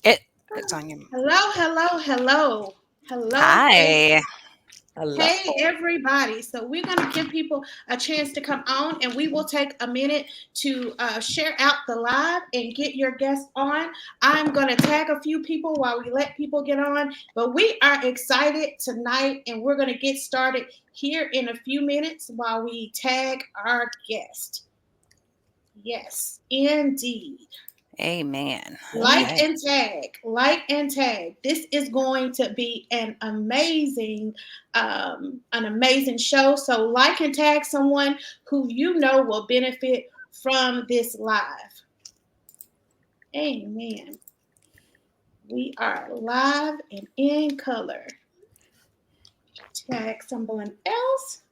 It's on your. Hello, hello, hello. Hello, Hi. Hello. hey, everybody. So, we're going to give people a chance to come on, and we will take a minute to share out the live and get your guests on. I'm going to tag a few people while we let people get on, but we are excited tonight, and we're going to get started here in a few minutes while we tag our guest. Yes, indeed. Amen. Amen. Okay. Like and tag. This is going to be an amazing show. So like and tag someone who you know will benefit from this live. Amen. We are live and in color. Tag someone else.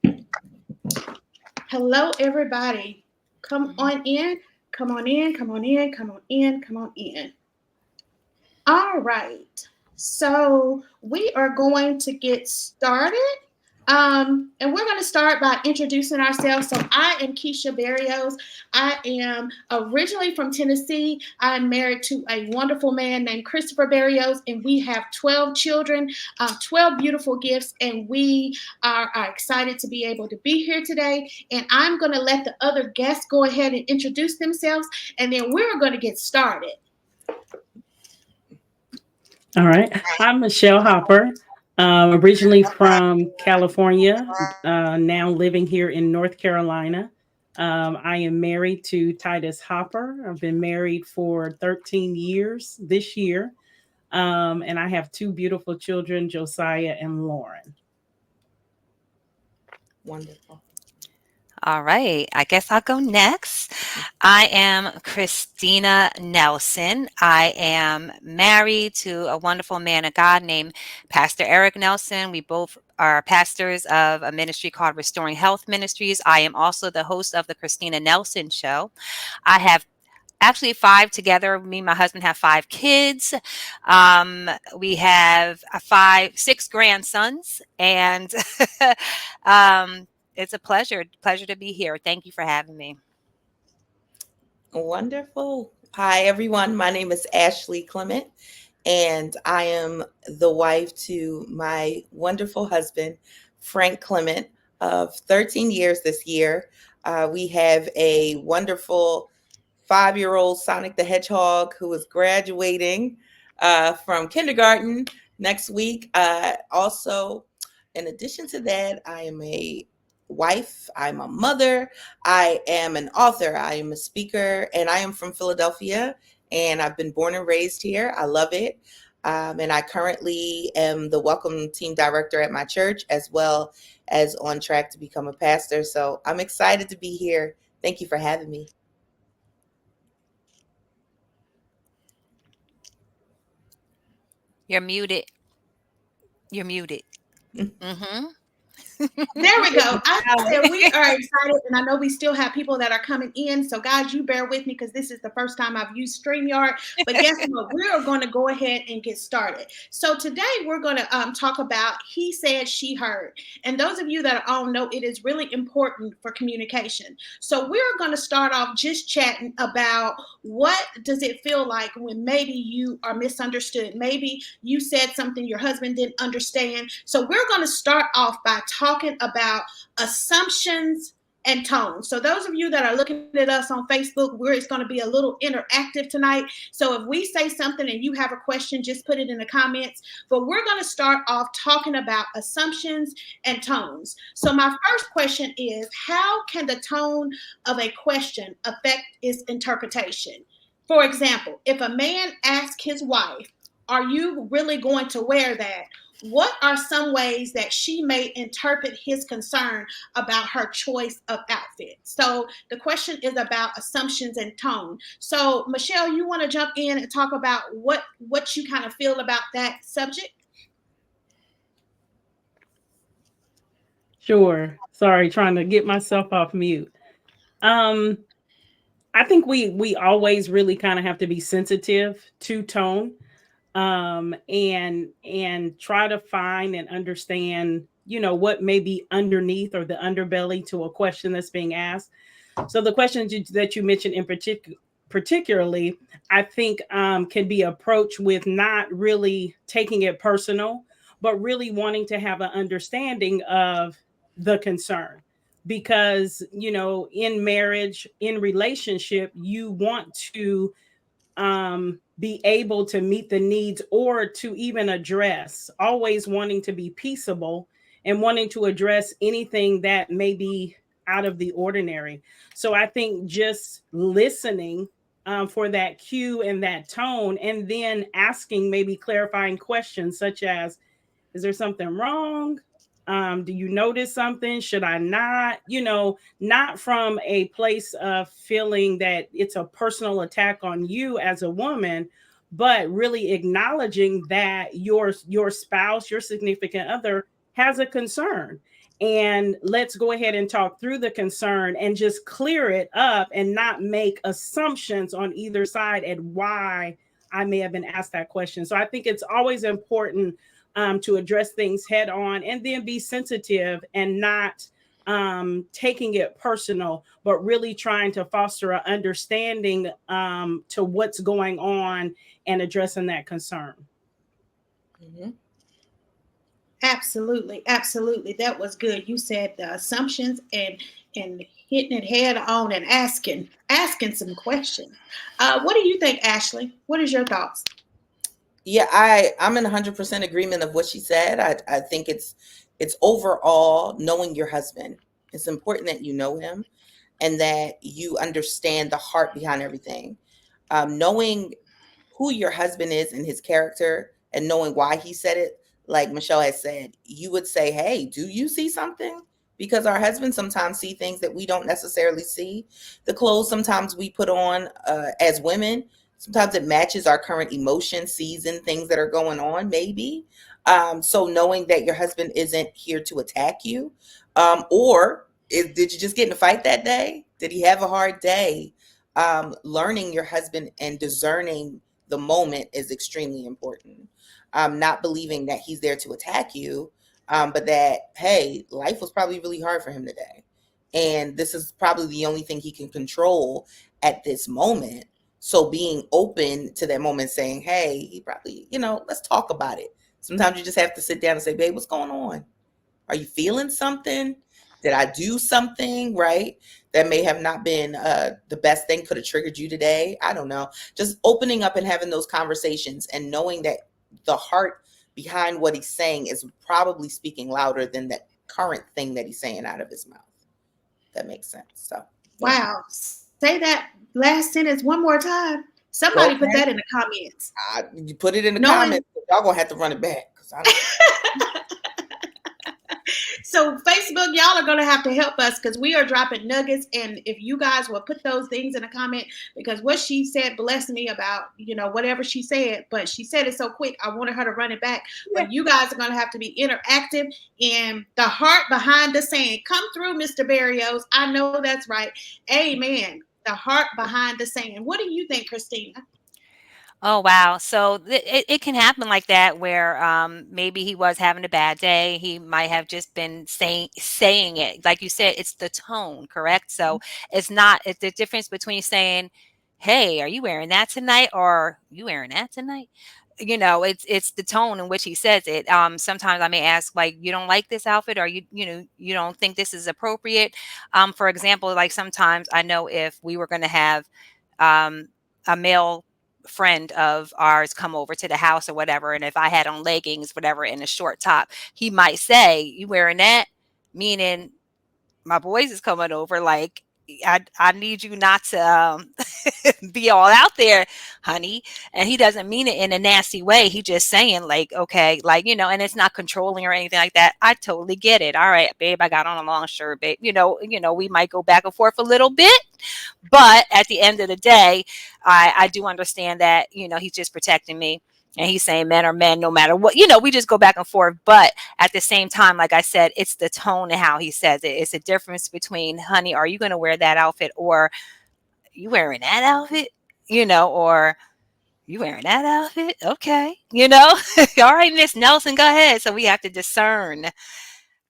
Hello, everybody. Come on in. Come on in. Come on in. Come on in. Come on in. All right. So we are going to get started. And we're going to start by introducing ourselves. So I am Keisha Barrios. I am originally from Tennessee. I'm married to a wonderful man named Christopher Barrios, and we have 12 children, 12 beautiful gifts, and we are excited to be able to be here today. And I'm going to let the other guests go ahead and introduce themselves, and then we're going to get started. All right. I'm Michelle Hopper, originally from California, now living here in North Carolina. I am married to Titus Hopper. I've been married for 13 years this year. And I have two beautiful children, Josiah and Lauren. Wonderful. All right. I guess I'll go next. I am Christina Nelson. I am married to a wonderful man of God named Pastor Eric Nelson. We both are pastors of a ministry called Restoring Health Ministries. I am also the host of the Christina Nelson Show. I have actually five together. Me and my husband have five kids. We have six grandsons, and it's a pleasure to be here. Thank you for having me. Wonderful. Hi, everyone. My name is Ashley Clement, and I am the wife to my wonderful husband, Frank Clement, of 13 years this year. We have a wonderful 5-year-old Sonic the Hedgehog who is graduating from kindergarten next week. Also, in addition to that, I am a wife, I'm a mother, I am an author, I am a speaker, and I am from Philadelphia. And I've been born and raised here. I love it. And I currently am the welcome team director at my church, as well as on track to become a pastor. So I'm excited to be here. Thank you for having me. You're muted. You're muted. Mm-hmm. There we go. I said we are excited, and I know we still have people that are coming in. So, guys, you bear with me because this is the first time I've used StreamYard. But guess what? We're going to go ahead and get started. So, today we're going to talk about he said, she heard. And those of you that all know it is really important for communication. So, we're going to start off just chatting about what does it feel like when maybe you are misunderstood. Maybe you said something your husband didn't understand. So, we're going to start off by talking about assumptions and tones. So those of you that are looking at us on Facebook, it's going to be a little interactive tonight. So if we say something and you have a question, just put it in the comments. But we're going to start off talking about assumptions and tones. So my first question is, how can the tone of a question affect its interpretation? For example, if a man asks his wife, are you really going to wear that? What are some ways that she may interpret his concern about her choice of outfit? So the question is about assumptions and tone. So Michelle, you want to jump in and talk about what you kind of feel about that subject? Sure. Sorry, trying to get myself off mute. Um, I think we always really kind of have to be sensitive to tone, and try to find and understand, what may be underneath or the underbelly to a question that's being asked. So the question that you mentioned particularly, I think can be approached with not really taking it personal, but really wanting to have an understanding of the concern. Because, in marriage, in relationship, you want to be able to meet the needs or to even address, always wanting to be peaceable and wanting to address anything that may be out of the ordinary. So I think just listening for that cue and that tone, and then asking maybe clarifying questions such as, is there something wrong? Do you notice something? Should I not? Not from a place of feeling that it's a personal attack on you as a woman, but really acknowledging that your spouse, your significant other, has a concern. And let's go ahead and talk through the concern and just clear it up and not make assumptions on either side and why I may have been asked that question. So I think it's always important to address things head on and then be sensitive and not taking it personal, but really trying to foster an understanding to what's going on and addressing that concern. Mm-hmm. Absolutely, absolutely. That was good. You said the assumptions and hitting it head on and asking some questions. What do you think, Ashley? What is your thoughts? Yeah, I'm in 100% agreement of what she said. I think it's overall knowing your husband. It's important that you know him and that you understand the heart behind everything. Knowing who your husband is and his character and knowing why he said it, like Michelle has said, you would say, hey, do you see something? Because our husbands sometimes see things that we don't necessarily see. The clothes sometimes we put on as women, sometimes it matches our current emotion, season, things that are going on, maybe. So knowing that your husband isn't here to attack you, did you just get in a fight that day? Did he have a hard day? Learning your husband and discerning the moment is extremely important. Not believing that he's there to attack you, but that, hey, life was probably really hard for him today. And this is probably the only thing he can control at this moment. So being open to that moment, saying, hey, he probably, let's talk about it. Sometimes you just have to sit down and say, babe, what's going on? Are you feeling something? Did I do something right that may have not been the best thing, could have triggered you today? I don't know. Just opening up and having those conversations and knowing that the heart behind what he's saying is probably speaking louder than that current thing that he's saying out of his mouth. That makes sense. So, yeah. Wow. Say that last sentence one more time. Somebody put Okay. that in the comments. You put it in the Knowing comments. Y'all going to have to run it back. I don't So Facebook, y'all are going to have to help us because we are dropping nuggets. And if you guys will put those things in a comment, because what she said blessed me about, whatever she said, but she said it so quick. I wanted her to run it back. Yeah. But you guys are going to have to be interactive and the heart behind the saying. Come through, Mr. Barrios. I know that's right. Amen. The heart behind the saying. What do you think, Christina? Oh, wow. So it can happen like that where maybe he was having a bad day. He might have just been saying it. Like you said, it's the tone, correct? So it's the difference between saying, "Hey, are you wearing that tonight?" or "You wearing that tonight?" It's the tone in which he says it. Sometimes I may ask, like, "You don't like this outfit, or you don't think this is appropriate?" For example, like sometimes I know if we were going to have um, a male friend of ours come over to the house or whatever, and if I had on leggings, whatever, and a short top, he might say, "You wearing that?" Meaning my boys is coming over, like, I need you not to be all out there, honey. And he doesn't mean it in a nasty way. He just saying, like, okay, like, and it's not controlling or anything like that. I totally get it. All right, babe, I got on a long shirt, babe. We might go back and forth a little bit, but at the end of the day, I do understand that, he's just protecting me. And he's saying men are men no matter what. We just go back and forth. But at the same time, like I said, it's the tone and how he says it. It's a difference between, honey, are you going to wear that outfit, or you wearing that outfit? Or you wearing that outfit? Okay. All right, Miss Nelson, go ahead. So we have to discern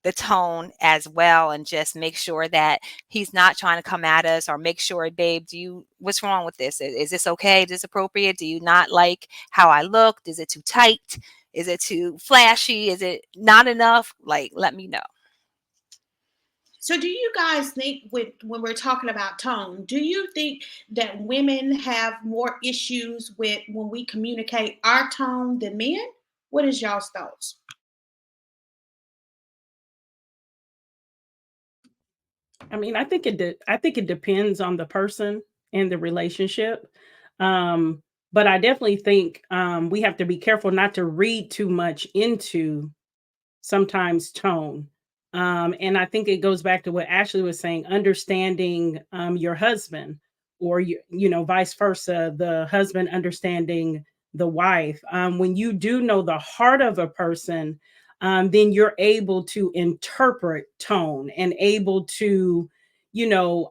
the tone as well, and just make sure that he's not trying to come at us, or make sure, babe, what's wrong with this? Is this okay? Is this appropriate? Do you not like how I looked? Is it too tight? Is it too flashy? Is it not enough? Like, let me know. So, do you guys think, when we're talking about tone, do you think that women have more issues with when we communicate our tone than men? What is y'all's thoughts? I mean, I think it depends on the person and the relationship. Um, but I definitely think we have to be careful not to read too much into sometimes tone. And I think it goes back to what Ashley was saying, understanding your husband, or you know, vice versa, the husband understanding the wife. When you do know the heart of a person, then you're able to interpret tone and able to, you know,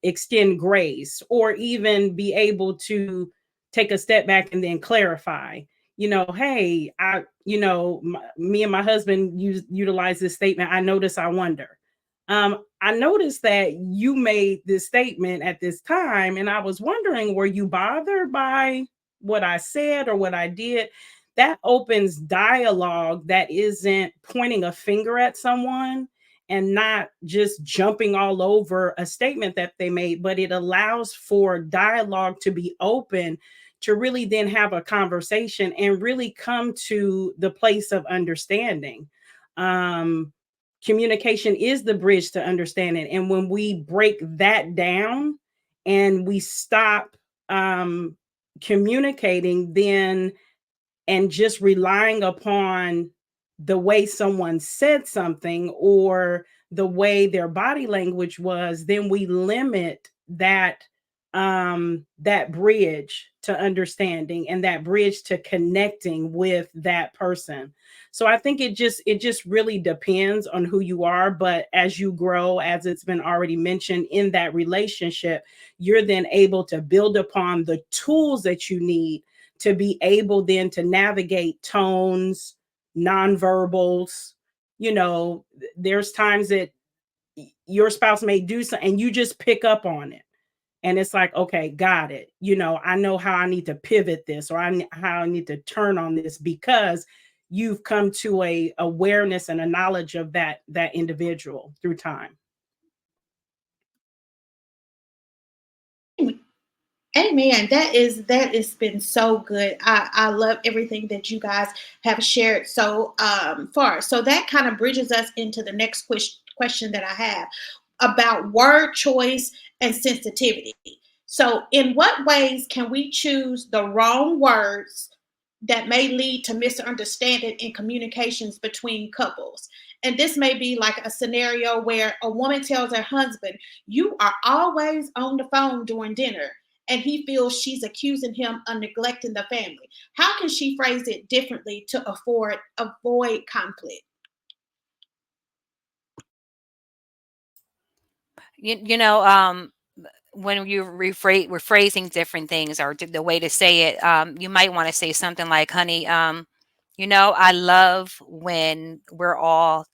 extend grace, or even be able to take a step back and then clarify, you know, hey, me and my husband utilize this statement. I notice, I wonder. I noticed that you made this statement at this time, and I was wondering, were you bothered by what I said or what I did? That opens dialogue that isn't pointing a finger at someone and not just jumping all over a statement that they made, but it allows for dialogue to be open, to really then have a conversation and really come to the place of understanding. Um, Communication is the bridge to understanding. And when we break that down and we stop um, communicating, then and just relying upon the way someone said something or the way their body language was, then we limit that bridge to understanding and that bridge to connecting with that person. So I think it just really depends on who you are, but as you grow, as it's been already mentioned, in that relationship, you're then able to build upon the tools that you need to be able then to navigate tones, nonverbals. You know, there's times that your spouse may do something and you just pick up on it. And it's like, okay, got it. You know, I know how I need to pivot this, or how I need to turn on this, because you've come to a awareness and a knowledge of that individual through time. Amen. That has been so good. I love everything that you guys have shared so far. So that kind of bridges us into the next question that I have about word choice and sensitivity. So, in what ways can we choose the wrong words that may lead to misunderstanding in communications between couples? And this may be like a scenario where a woman tells her husband, "You are always on the phone during dinner," and he feels she's accusing him of neglecting the family. How can she phrase it differently to avoid conflict? You know, when you're rephrasing different things, or the way to say it, you might want to say something like, honey, I love when we're all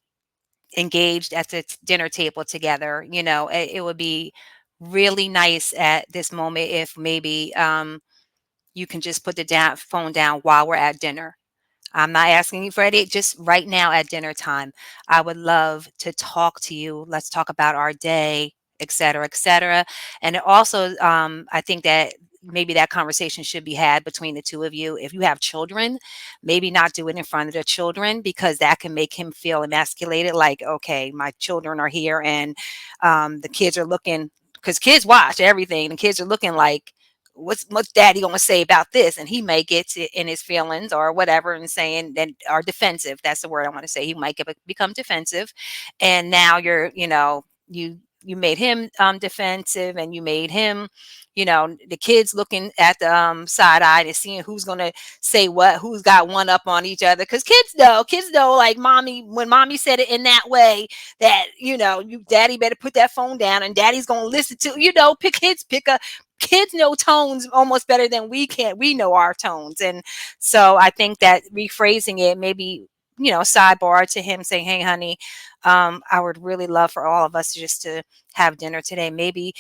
engaged at the dinner table together. It would be really nice at this moment if maybe you can just put the phone down while we're at dinner. I'm not asking you for it just right now at dinner time. I would love to talk to you. Let's talk about our day, et cetera, et cetera. And it also, I think that maybe that conversation should be had between the two of you. If you have children, maybe not do it in front of the children, because that can make him feel emasculated. Like, okay, my children are here, and the kids are looking, because kids watch everything. The kids are looking like, what's daddy gonna say about this? And he may get in his feelings or whatever, and saying that are defensive. That's the word I want to say. He might become defensive, and now you made him defensive, and you made him, the kids looking at the side eye and seeing who's gonna say what, who's got one up on each other, because kids know, like, mommy, when mommy said it in that way, that you daddy better put that phone down, and daddy's gonna listen to, kids know tones almost better than we can. We know our tones. And so I think that rephrasing it, maybe sidebar to him saying, "Hey, honey, I would really love for all of us just to have dinner today. Maybe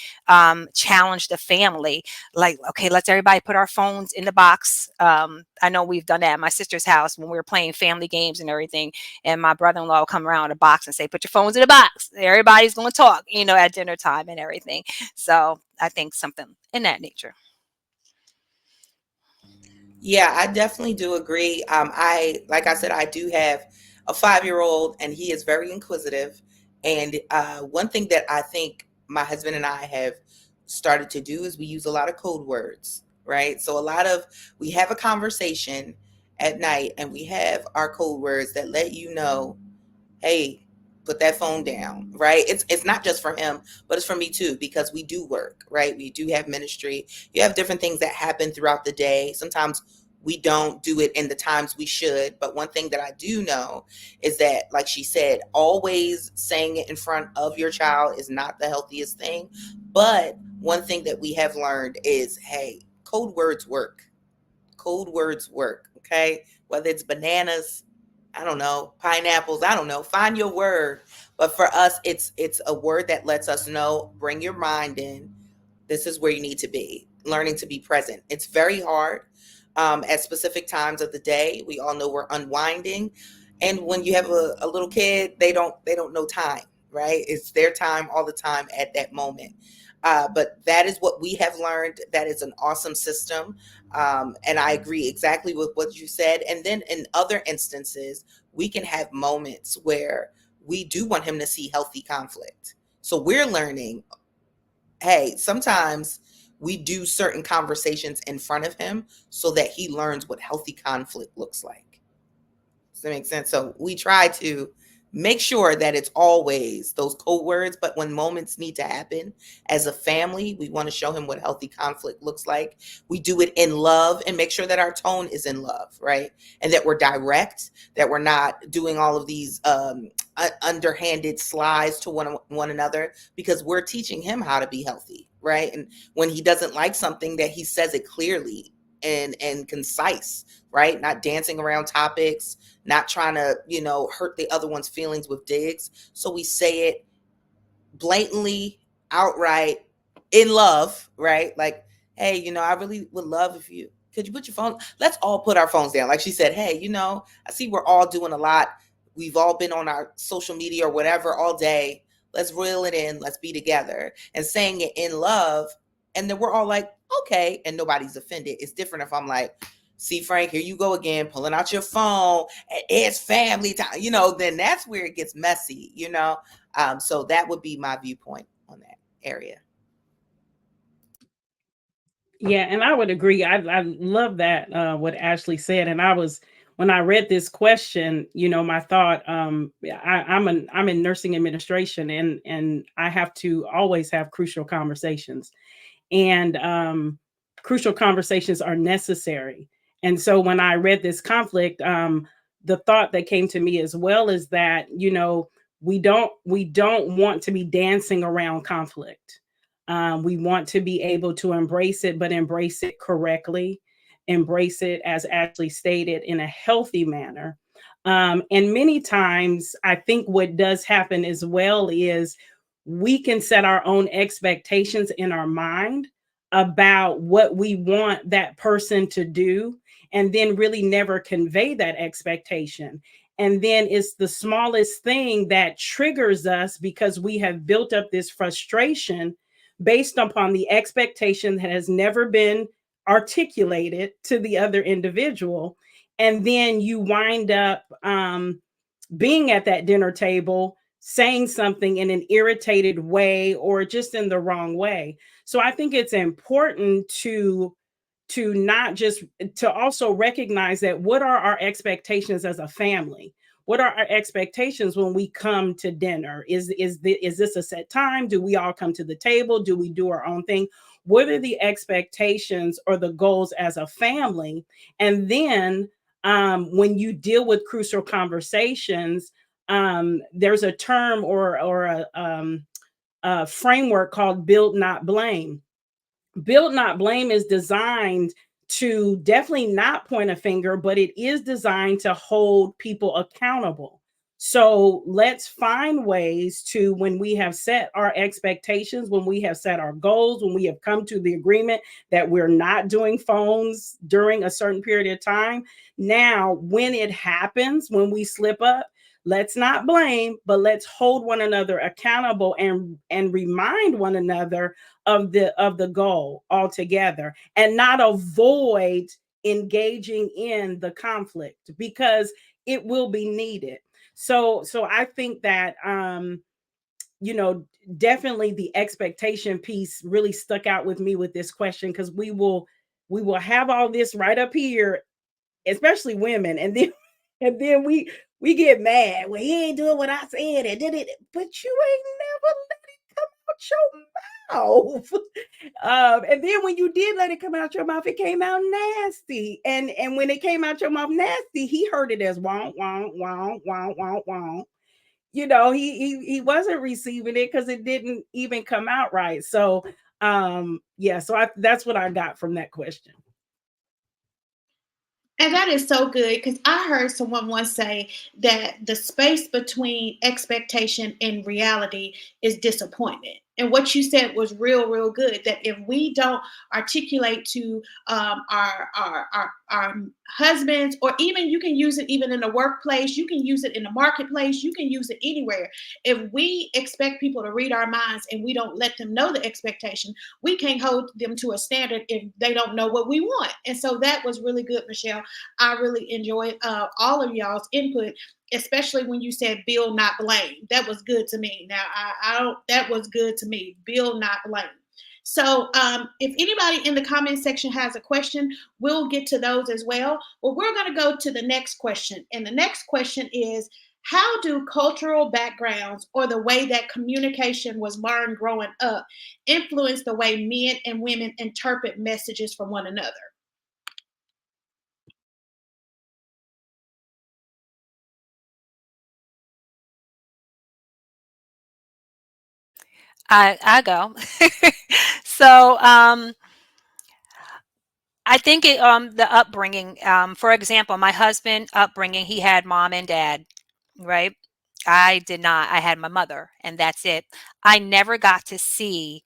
challenge the family. Like, okay, let's everybody put our phones in the box." I know we've done that at my sister's house when we were playing family games and everything. And my brother-in-law will come around with a box and say, "Put your phones in the box. Everybody's going to talk, at dinner time and everything." So I think something in that nature. Yeah, I definitely do agree. Like I said, I do have a 5-year old, and he is very inquisitive. And one thing that I think my husband and I have started to do is we use a lot of code words, right? So we have a conversation at night, and we have our code words that let you know, hey, put that phone down, right? It's not just for him, but it's for me too, because we do work, right? We do have ministry. You have different things that happen throughout the day. Sometimes we don't do it in the times we should, but one thing that I do know is that, like she said, always saying it in front of your child is not the healthiest thing. But one thing that we have learned is, hey, code words work. Code words work, okay? Whether it's bananas, I don't know, pineapples, I don't know, find your word. But for us, it's a word that lets us know, bring your mind in. This is where you need to be, learning to be present. It's very hard at specific times of the day. We all know we're unwinding. And when you have a little kid, they don't know time, right? It's their time all the time at that moment. But that is what we have learned. That is an awesome system. And I agree exactly with what you said. And then in other instances, we can have moments where we do want him to see healthy conflict. So we're learning, hey, sometimes we do certain conversations in front of him so that he learns what healthy conflict looks like. Does that make sense? So we try to make sure that it's always those code words, but when moments need to happen as a family, we want to show him what healthy conflict looks like. We do it in love and make sure that our tone is in love, right? And that we're direct, that we're not doing all of these underhanded slides to one another, because we're teaching him how to be healthy, right? And when he doesn't like something, that he says it clearly and concise, right? Not dancing around topics, not trying to, hurt the other one's feelings with digs. So we say it blatantly, outright, in love, right? Like, hey, I really would love if could you put your phone, let's all put our phones down. Like she said, hey, I see we're all doing a lot. We've all been on our social media or whatever all day. Let's reel it in. Let's be together, and saying it in love. And then we're all like, okay. And nobody's offended. It's different if I'm like, see, Frank, here you go again, pulling out your phone. It's family time, then that's where it gets messy. So that would be my viewpoint on that area. Yeah, and I would agree. I love that what Ashley said. And when I read this question, my thought, I'm in nursing administration, and I have to always have crucial conversations, and crucial conversations are necessary. And so when I read this conflict, the thought that came to me as well is that we don't want to be dancing around conflict. We want to be able to embrace it, but embrace it correctly, embrace it, as Ashley stated, in a healthy manner. And many times, I think what does happen as well is we can set our own expectations in our mind about what we want that person to do, and then really never convey that expectation. And then it's the smallest thing that triggers us because we have built up this frustration based upon the expectation that has never been articulated to the other individual. And then you wind up being at that dinner table saying something in an irritated way or just in the wrong way. So I think it's important to not just to also recognize that what are our expectations as a family? What are our expectations when we come to dinner? Is this a set time? Do we all come to the table? Do we do our own thing? What are the expectations or the goals as a family? And then when you deal with crucial conversations, there's a term or a framework called build not blame. Build not blame is designed to definitely not point a finger, but it is designed to hold people accountable. So let's find ways to, when we have set our expectations, when we have set our goals, when we have come to the agreement that we're not doing phones during a certain period of time. Now, when it happens, when we slip up, let's not blame, but let's hold one another accountable and remind one another of the goal altogether, and not avoid engaging in the conflict, because it will be needed. So I think that you know, definitely the expectation piece really stuck out with me with this question, because we will have all this right up here, especially women, and then and then we get mad. Well, he ain't doing what I said, and did it, but you ain't never let it come out your mouth. And then when you did let it come out your mouth, it came out nasty. And when it came out your mouth nasty, he heard it as wonk wonk wonk wonk wonk wonk. You know, he wasn't receiving it because it didn't even come out right. So yeah, so that's what I got from that question. And that is so good, because I heard someone once say that the space between expectation and reality is disappointment. And what you said was real, real good. That if we don't articulate to our husbands, or even you can use it even in the workplace, you can use it in the marketplace, you can use it anywhere. If we expect people to read our minds and we don't let them know the expectation, we can't hold them to a standard if they don't know what we want. And so that was really good, Michelle. I really enjoyed all of y'all's input, especially when you said "bill not blame." That was good to me. Now, I don't. That was good to me. Bill not blame. So, if anybody in the comment section has a question, we'll get to those as well. Well, we're going to go to the next question, and the next question is: how do cultural backgrounds, or the way that communication was learned growing up, influence the way men and women interpret messages from one another? I go. So I think the upbringing. For example, my husband upbringing, he had mom and dad, right? I did not. I had my mother, and that's it. I never got to see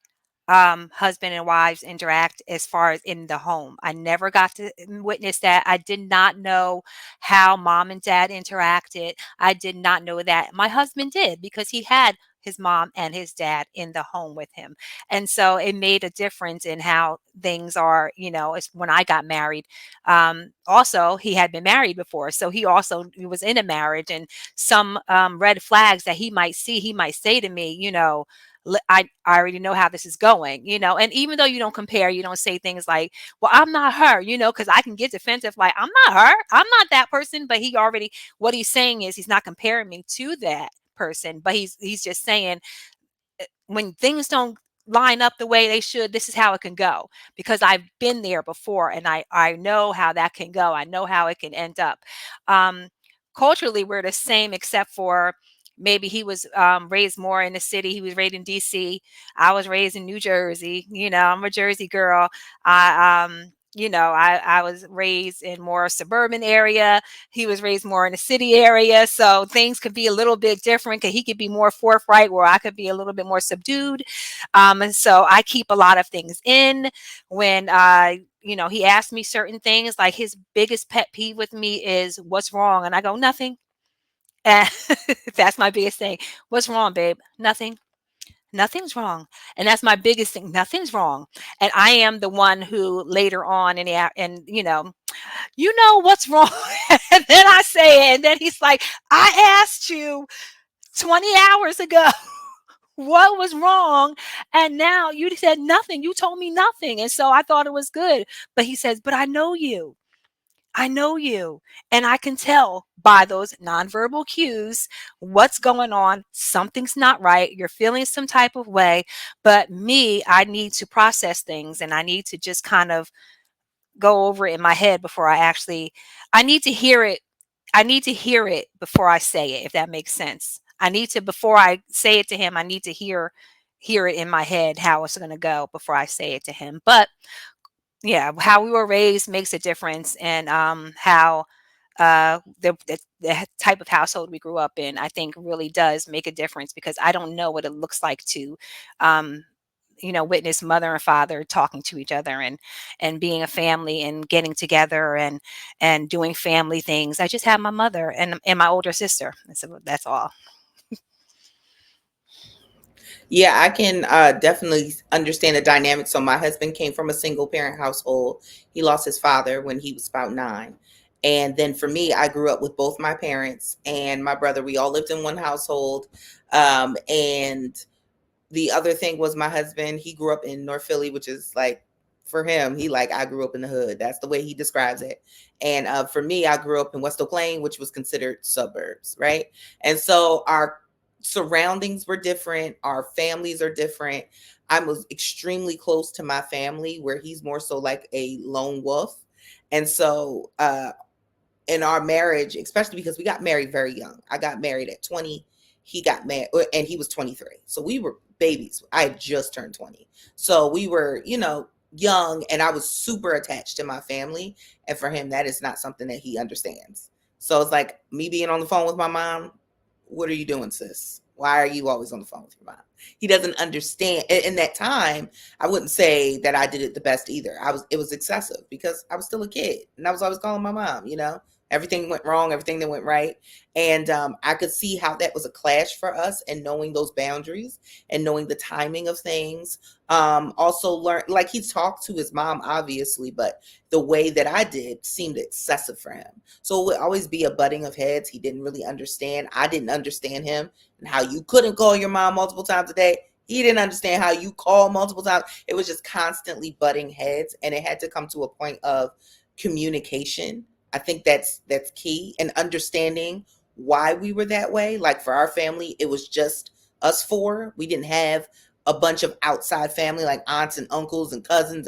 husband and wives interact as far as in the home. I never got to witness that. I did not know how mom and dad interacted. I did not know that. My husband did, because he had his mom and his dad in the home with him. And so it made a difference in how things are, as when I got married. Also, he had been married before. So he was in a marriage, and some red flags that he might see, he might say to me, I already know how this is going, and even though you don't compare, you don't say things like, well, I'm not her, because I can get defensive, like, I'm not her, I'm not that person. But what he's saying is he's not comparing me to that person, but he's just saying, when things don't line up the way they should, this is how it can go, because I've been there before, and I know how that can go. I know how it can end up. Um, Culturally, we're the same, except for maybe he was raised more in the city. He was raised in DC. I was raised in New Jersey. I'm a Jersey girl. I was raised in more suburban area. He was raised more in a city area. So things could be a little bit different, because he could be more forthright, where I could be a little bit more subdued. And so I keep a lot of things in. When he asked me certain things, like his biggest pet peeve with me is, what's wrong? And I go, nothing. And that's my biggest thing. What's wrong, babe? Nothing. Nothing's wrong. And that's my biggest thing. Nothing's wrong. And I am the one who later on, what's wrong? And then I say it. And then he's like, I asked you 20 hours ago what was wrong. And now you said nothing. You told me nothing. And so I thought it was good. But he says, but I know you. I know you, and I can tell by those nonverbal cues what's going on. Something's not right. You're feeling some type of way. But me, I need to process things, and I need to just kind of go over it in my head before I need to hear it. I need to hear it before I say it, if that makes sense. Before I say it to him, I need to hear it in my head how it's going to go before I say it to him. But Yeah, how we were raised makes a difference, and how the type of household we grew up in, I think, really does make a difference, because I don't know what it looks like to, um, witness mother and father talking to each other, and being a family and getting together, and doing family things. I just have my mother and my older sister. That's all. Yeah, I can definitely understand the dynamic. So my husband came from a single parent household. He lost his father when he was about 9. And then for me, I grew up with both my parents and my brother. We all lived in one household. And the other thing was my husband, he grew up in North Philly, which is like, for him, he like, I grew up in the hood. That's the way he describes it. And for me, I grew up in West Oak Lane, which was considered suburbs, right? And so our surroundings were different. Our families are different. I was extremely close to my family, where he's more so like a lone wolf. And so in our marriage, especially because we got married very young. I got married at 20. He got married and he was 23. So we were babies. I had just turned 20. So we were, young, and I was super attached to my family. And for him, that is not something that he understands. So it's like me being on the phone with my mom. What are you doing, sis? Why are you always on the phone with your mom? He doesn't understand. In that time, I wouldn't say that I did it the best either. It was excessive because I was still a kid and I was always calling my mom, everything went wrong, everything that went right. And I could see how that was a clash for us, and knowing those boundaries and knowing the timing of things. Also learn, like, he talked to his mom, obviously, but the way that I did seemed excessive for him. So it would always be a butting of heads. He didn't really understand. I didn't understand him, and how you couldn't call your mom multiple times a day. He didn't understand how you call multiple times. It was just constantly butting heads, and it had to come to a point of communication. I think that's key, and understanding why we were that way. Like for our family, it was just us four. We didn't have a bunch of outside family like aunts and uncles and cousins.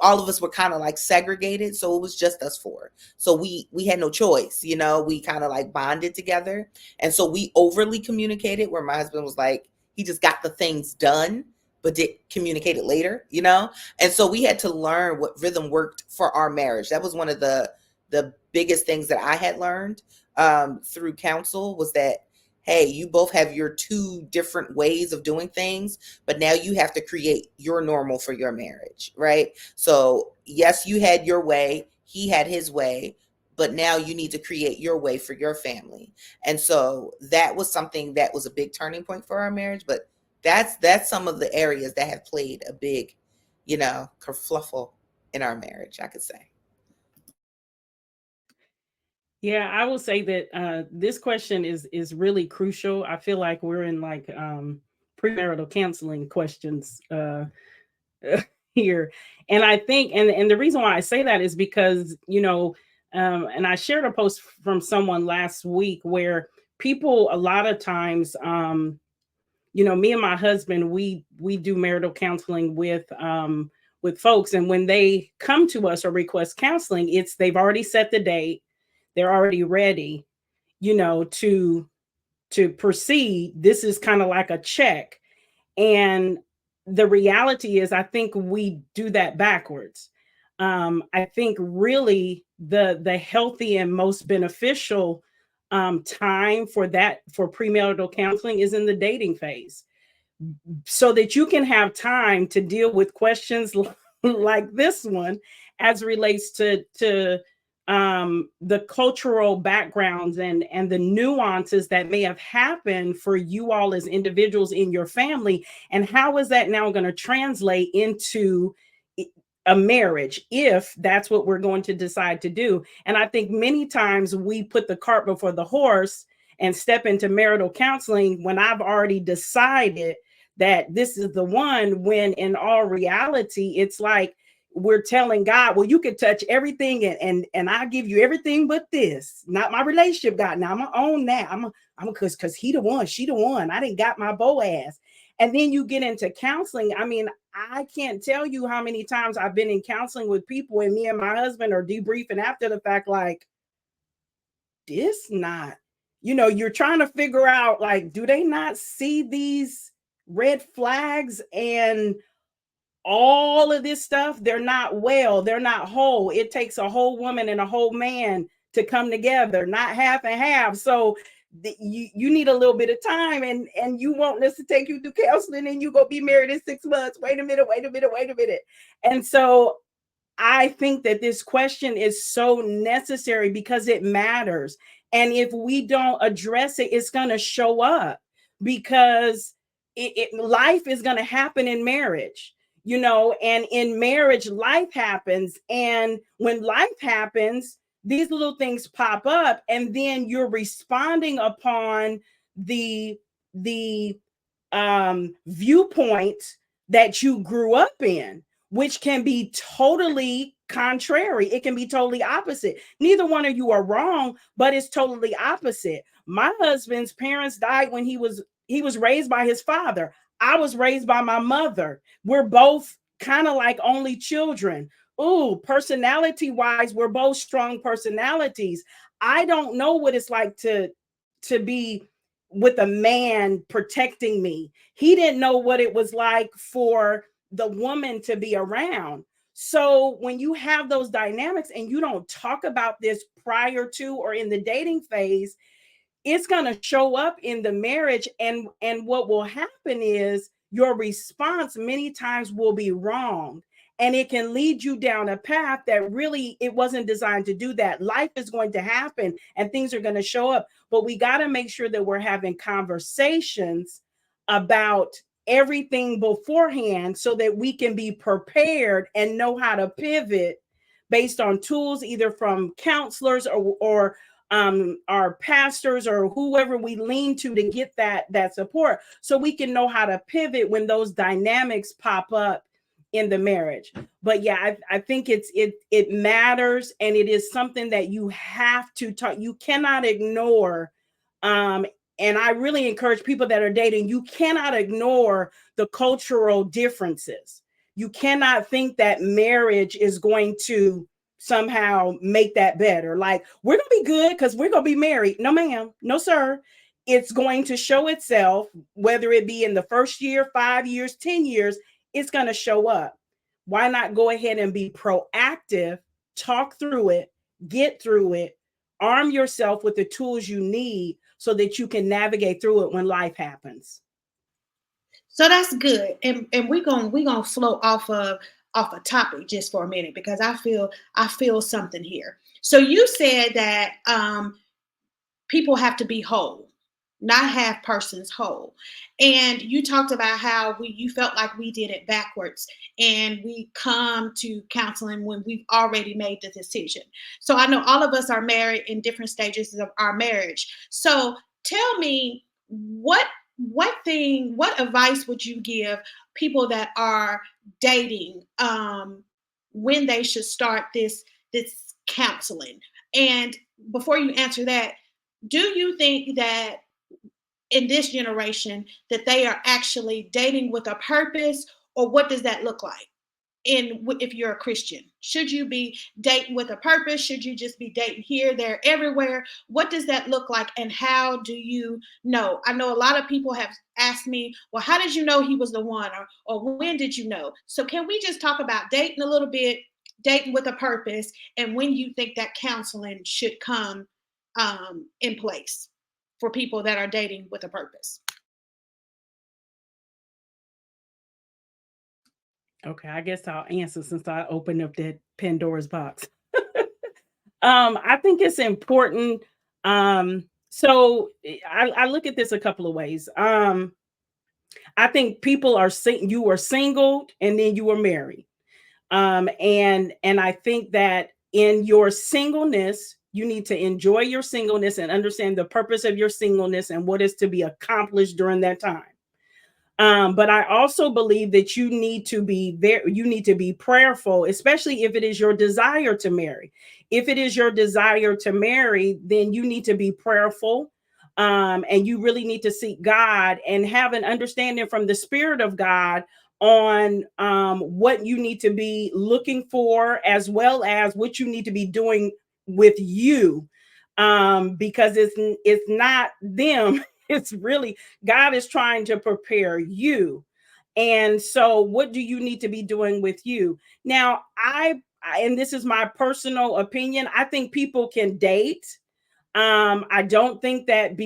All of us were kind of like segregated, so it was just us four. So we had no choice. We kind of like bonded together, and so we overly communicated. Where my husband was like, he just got the things done, but did communicate it later. And so we had to learn what rhythm worked for our marriage. That was one of the biggest things that I had learned through counsel, was that, hey, you both have your two different ways of doing things, but now you have to create your normal for your marriage, right? So yes, you had your way, he had his way, but now you need to create your way for your family. And so that was something that was a big turning point for our marriage. But that's some of the areas that have played a big, kerfluffle in our marriage, I could say. Yeah, I will say that this question is really crucial. I feel like we're in like premarital counseling questions here, and I think, and the reason why I say that is because and I shared a post from someone last week where people a lot of times, me and my husband, we do marital counseling with folks, and when they come to us or request counseling, it's they've already set the date, they're already ready, to proceed. This is kind of like a check. And the reality is, I think we do that backwards. I think really the healthy and most beneficial time for that, for premarital counseling, is in the dating phase, so that you can have time to deal with questions like this one, as relates to the cultural backgrounds and the nuances that may have happened for you all as individuals in your family, and how is that now going to translate into a marriage, if that's what we're going to decide to do. And I think many times we put the cart before the horse and step into marital counseling when I've already decided that this is the one, when in all reality, it's like we're telling God, well, you can touch everything, and I give you everything but this. Not my relationship, God. Now I'm gonna own that. I'm because he the one, she the one. I didn't got my Boaz. And then you get into counseling. I mean, I can't tell you how many times I've been in counseling with people, and me and my husband are debriefing after the fact, like, this not, you're trying to figure out, like, do they not see these red flags? And all of this stuff, they're not well, they're not whole. It takes a whole woman and a whole man to come together, not half and half. So you need a little bit of time, and you want us to take you through counseling and you go be married in 6 months. Wait a minute, wait a minute, wait a minute. And so I think that this question is so necessary because it matters. And if we don't address it, it's going to show up because life is going to happen in marriage, and in marriage, life happens. And when life happens, these little things pop up, and then you're responding upon the viewpoint that you grew up in, which can be totally contrary. It can be totally opposite. Neither one of you are wrong, but it's totally opposite. My husband's parents died when he was raised by his father. I was raised by my mother. We're both kind of like only children. Ooh, personality wise, we're both strong personalities. I don't know what it's like to be with a man protecting me. He didn't know what it was like for the woman to be around. So when you have those dynamics and you don't talk about this prior to or in the dating phase, it's going to show up in the marriage. And what will happen is your response many times will be wrong, and it can lead you down a path that really it wasn't designed to do that. Life is going to happen and things are going to show up, but we got to make sure that we're having conversations about everything beforehand so that we can be prepared and know how to pivot based on tools either from counselors or our pastors or whoever we lean to get that support, so we can know how to pivot when those dynamics pop up in the marriage. But yeah, I think it matters, and it is something that you have to talk. You cannot ignore. And I really encourage people that are dating, you cannot ignore the cultural differences. You cannot think that marriage is going to somehow make that better. Like, we're going to be good because we're going to be married. No, ma'am. No, sir. It's going to show itself, whether it be in the first year, 5 years, 10 years, it's going to show up. Why not go ahead and be proactive, talk through it, get through it, arm yourself with the tools you need so that you can navigate through it when life happens. So that's good, and we're gonna flow off a topic just for a minute because I feel something here. So you said that people have to be whole, not have persons whole. And you talked about how you felt like we did it backwards and we come to counseling when we've already made the decision. So I know all of us are married in different stages of our marriage. So tell me what advice would you give people that are dating when they should start this counseling? And before you answer that, do you think that in this generation that they are actually dating with a purpose, or what does that look like? And if you're a Christian, should you be dating with a purpose? Should you just be dating here, there, everywhere? What does that look like, and how do you know? I know a lot of people have asked me, well, how did you know he was the one, or when did you know? So can we just talk about dating a little bit, dating with a purpose, and when you think that counseling should come in place for people that are dating with a purpose? Okay, I guess I'll answer since I opened up that Pandora's box. I think it's important. So I look at this a couple of ways. I think people you were single and then you were married. And I think that in your singleness, you need to enjoy your singleness and understand the purpose of your singleness and what is to be accomplished during that time. But I also believe that you need to be prayerful, especially if it is your desire to marry. If it is your desire to marry, then you need to be prayerful. And you really need to seek God and have an understanding from the Spirit of God on what you need to be looking for, as well as what you need to be doing with you. Because it's not them. It's really God is trying to prepare you. And so what do you need to be doing with you? Now, and this is my personal opinion, I think people can date. I don't think that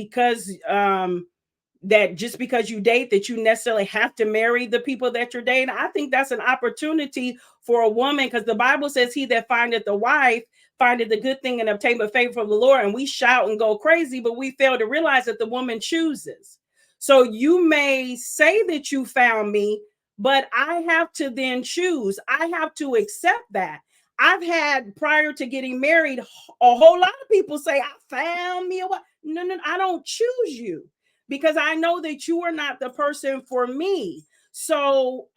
that just because you date that you necessarily have to marry the people that you're dating. I think that's an opportunity for a woman, because the Bible says he that findeth a wife findeth a good thing and obtaineth favor from the Lord. And we shout and go crazy, but we fail to realize that the woman chooses. So you may say that you found me, but I have to then choose. I have to accept that. I've had, prior to getting married, a whole lot of people say, I found me a wife. No, no, I don't choose you, because I know that you are not the person for me. So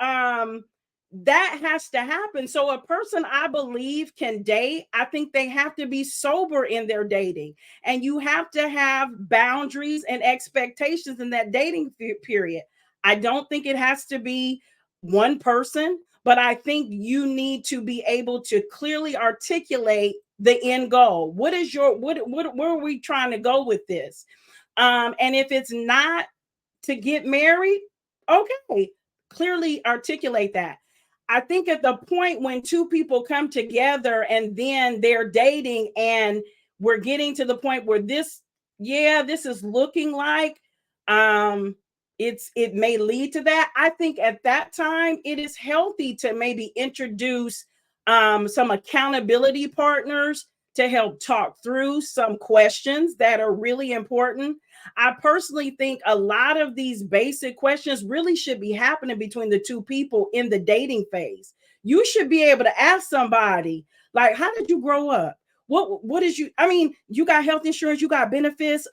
that has to happen. So a person, I believe, can date. I think they have to be sober in their dating, and you have to have boundaries and expectations in that dating period. I don't think it has to be one person, but I think you need to be able to clearly articulate the end goal. What is your what where are we trying to go with this? And if it's not to get married, okay, clearly articulate that. I think at the point when two people come together and then they're dating, and we're getting to the point where this is looking like it may lead to that. I think at that time it is healthy to maybe introduce some accountability partners to help talk through some questions that are really important. I personally think a lot of these basic questions really should be happening between the two people in the dating phase. You should be able to ask somebody, like, how did you grow up? What is you, I mean, you got health insurance, you got benefits.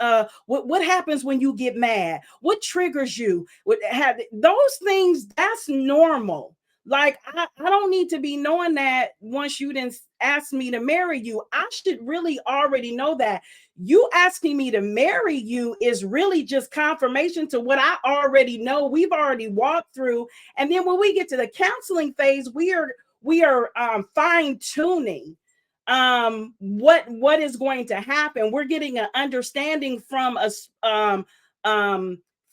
What happens when you get mad? What triggers you? What have those things, that's normal. Like, I don't need to be knowing that once you didn't ask me to marry you. I should really already know that. You asking me to marry you is really just confirmation to what I already know. We've already walked through. And then when we get to the counseling phase, we are fine tuning what is going to happen. We're getting an understanding from us,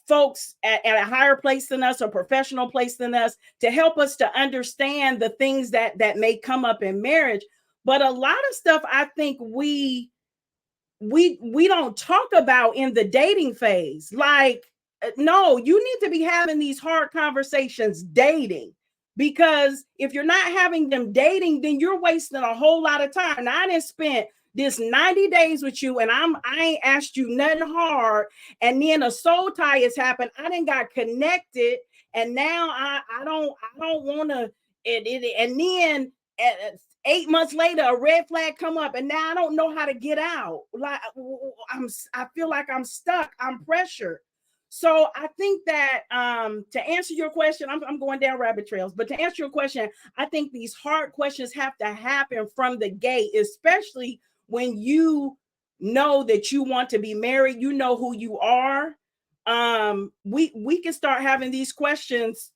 folks at a higher place than us, or professional place than us, to help us to understand the things that may come up in marriage. But a lot of stuff I think we don't talk about in the dating phase. Like, no, you need to be having these hard conversations dating, because if you're not having them dating, then you're wasting a whole lot of time. Now, I didn't spend this 90 days with you, and I ain't asked you nothing hard, and then a soul tie has happened. I didn't got connected, and now I don't want to and then 8 months later a red flag come up, and now I don't know how to get out. Like, I feel like I'm stuck, I'm pressured. So I think that to answer your question, I'm going down rabbit trails, but to answer your question, I think these hard questions have to happen from the gate, especially when you know that you want to be married, you know who you are. We can start having these questions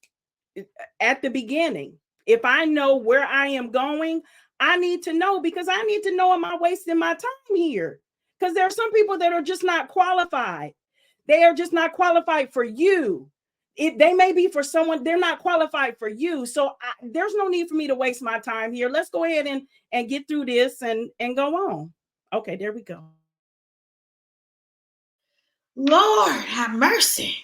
at the beginning. If I know where I am going, I need to know, because I need to know, am I wasting my time here? Because there are some people that are just not qualified. They are just not qualified for you. They may be for someone, they're not qualified for you. So there's no need for me to waste my time here. Let's go ahead and get through this and go on. Okay, there we go. Lord have mercy.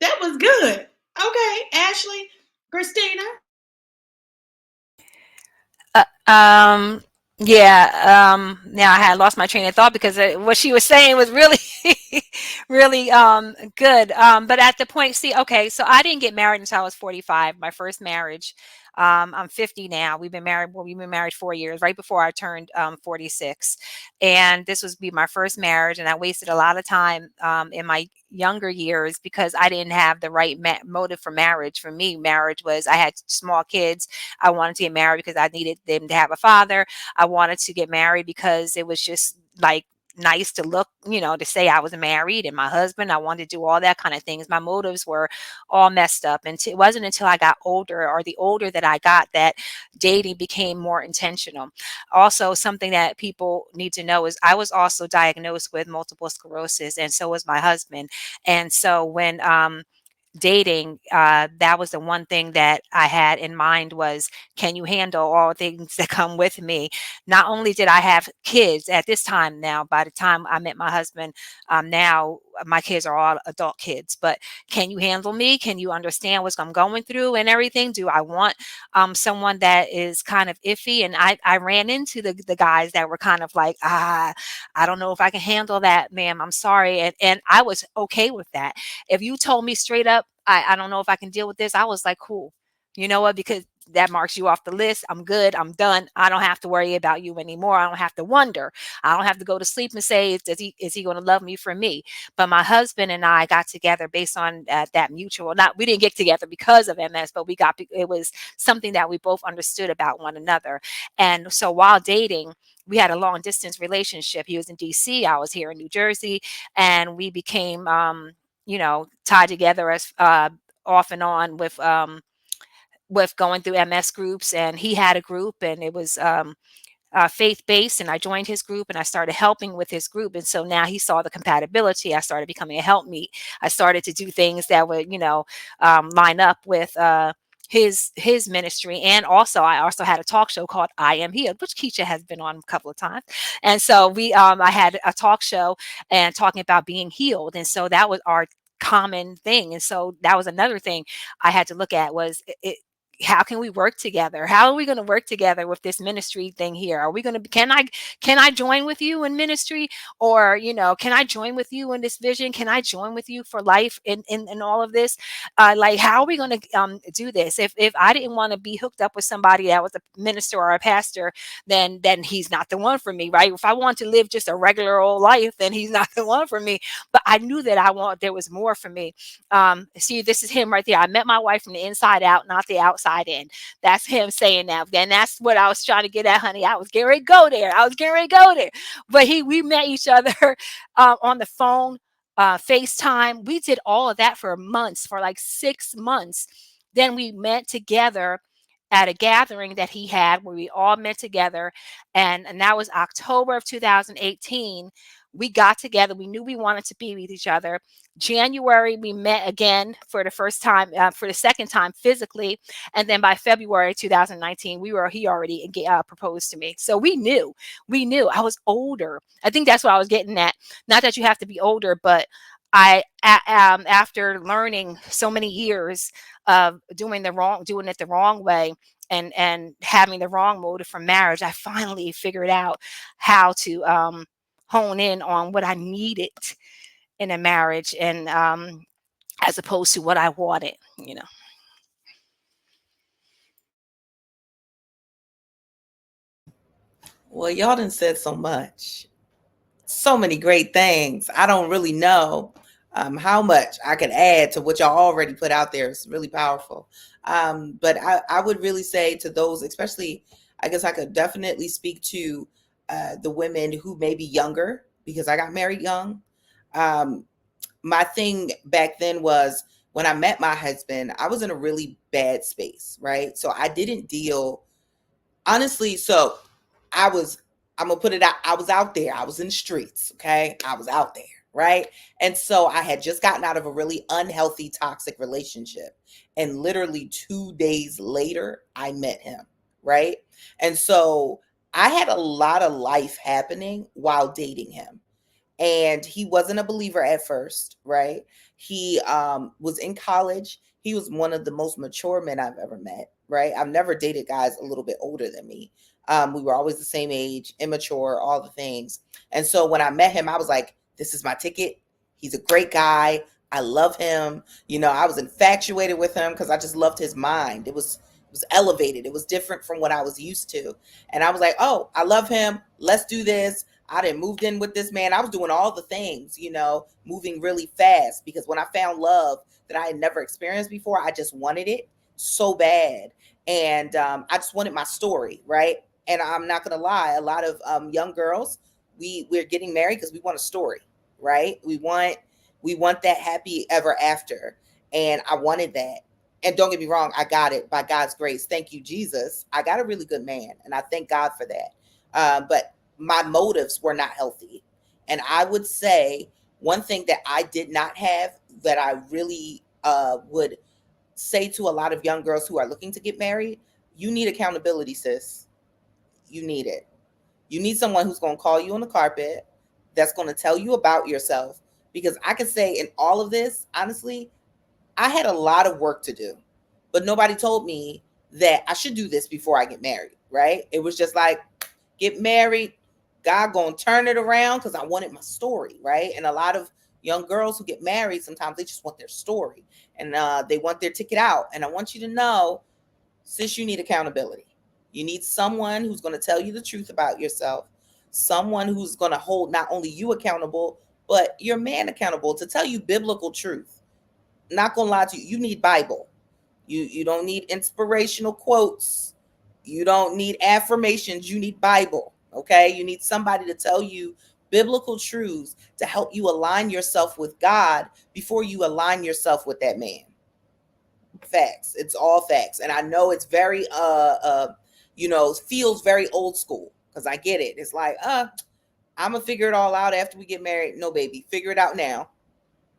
That was good. Okay, Ashley, Christina. Uh, yeah. Now I had lost my train of thought, because what she was saying was really, really good. But at the point, see, okay, so I didn't get married until I was 45. My first marriage. I'm 50 now. We've been married 4 years, right before I turned 46, and this was be my first marriage. And I wasted a lot of time in my younger years, because I didn't have the right motive for marriage. For me, marriage was, I had small kids. I wanted to get married because I needed them to have a father. I wanted to get married because it was just like nice to look, to say I was married and my husband. I wanted to do all that kind of things. My motives were all messed up. And it wasn't until I got older, or the older that I got, that dating became more intentional. Also, something that people need to know is I was also diagnosed with multiple sclerosis, and so was my husband. And so when dating, that was the one thing that I had in mind was, can you handle all things that come with me? Not only did I have kids at this time now, by the time I met my husband, now my kids are all adult kids, but can you handle me? Can you understand what I'm going through and everything? Do I want someone that is kind of iffy? And I ran into the guys that were kind of like, I don't know if I can handle that, ma'am. I'm sorry. And I was okay with that. If you told me straight up, I don't know if I can deal with this, I was like, cool. You know what? Because that marks you off the list. I'm good. I'm done. I don't have to worry about you anymore. I don't have to wonder. I don't have to go to sleep and say, is he going to love me for me? But my husband and I got together based on that mutual. Not we didn't get together because of MS, but it was something that we both understood about one another. And so while dating, we had a long distance relationship. He was in DC. I was here in New Jersey, and we became tied together as off and on with going through MS groups. And he had a group, and it was faith based, and I joined his group and I started helping with his group. And so now he saw the compatibility. I started becoming a helpmeet. I started to do things that would, line up with his ministry. And also I also had a talk show called I Am Healed, which Keisha has been on a couple of times. And so I had a talk show and talking about being healed. And so that was our common thing. And so that was another thing I had to look at was how can we work together? How are we going to work together with this ministry thing here? Are we going to, can I join with you in ministry? Or, can I join with you in this vision? Can I join with you for life in all of this? Like, how are we going to do this? If I didn't want to be hooked up with somebody that was a minister or a pastor, then he's not the one for me, right? If I want to live just a regular old life, then he's not the one for me. But I knew that there was more for me. See, this is him right there. I met my wife from the inside out, not the outside in. That's him saying that. And that's what I was trying to get at, honey. I was getting ready to go there. But we met each other on the phone, FaceTime. We did all of that for months, for like 6 months. Then we met together at a gathering that he had where we all met together. And that was October of 2018. We got together. We knew we wanted to be with each other. January, we met again for the first time, for the second time physically. And then by February 2019, he already proposed to me. So we knew I was older. I think that's what I was getting at. Not that you have to be older, but after learning so many years of doing it the wrong way, and having the wrong motive for marriage, I finally figured out how to hone in on what I needed in a marriage, and as opposed to what I wanted. Well, y'all done said so much, so many great things. I don't really know how much I could add to what y'all already put out there. It's really powerful. But I would really say to those, especially, I guess I could definitely speak to the women who may be younger, because I got married young. Um, my thing back then was, when I met my husband, I was in a really bad space, right? So I didn't deal, honestly. So I was, I'm gonna put it out, I was out there, I was in the streets, okay? I was out there, right? And so I had just gotten out of a really unhealthy, toxic relationship. And literally 2 days later, I met him, right? And so I had a lot of life happening while dating him. And he wasn't a believer at first, right? He was in college. He was one of the most mature men I've ever met, right? I've never dated guys a little bit older than me. We were always the same age, immature, all the things. And so when I met him, I was like, this is my ticket. He's a great guy. I love him. I was infatuated with him because I just loved his mind. It was elevated. It was different from what I was used to. And I was like, oh, I love him. Let's do this. I didn't moved in with this man. I was doing all the things, moving really fast, because when I found love that I had never experienced before, I just wanted it so bad. And I just wanted my story, right? And I'm not gonna lie, a lot of young girls, we're getting married because we want a story, right? We want that happy ever after, and I wanted that. And don't get me wrong, I got it by God's grace. Thank you, Jesus. I got a really good man, and I thank God for that. But my motives were not healthy. And I would say one thing that I did not have, that I really would say to a lot of young girls who are looking to get married, you need accountability, sis. You need it. You need someone who's going to call you on the carpet, that's going to tell you about yourself. Because I can say in all of this, honestly, I had a lot of work to do, but nobody told me that I should do this before I get married, right? It was just like, get married, God gonna turn it around, because I wanted my story, right? And a lot of young girls who get married, sometimes they just want their story, and they want their ticket out. And I want you to know, sis, you need accountability. You need someone who's going to tell you the truth about yourself, someone who's going to hold not only you accountable, but your man accountable, to tell you biblical truth. Not gonna lie to you, you need Bible. You don't need inspirational quotes. You don't need affirmations. You need Bible. Okay? You need somebody to tell you biblical truths to help you align yourself with God before you align yourself with that man. Facts. It's all facts. And I know it's very feels very old school, because I get it. It's like, I'm gonna figure it all out after we get married. No, baby, figure it out now,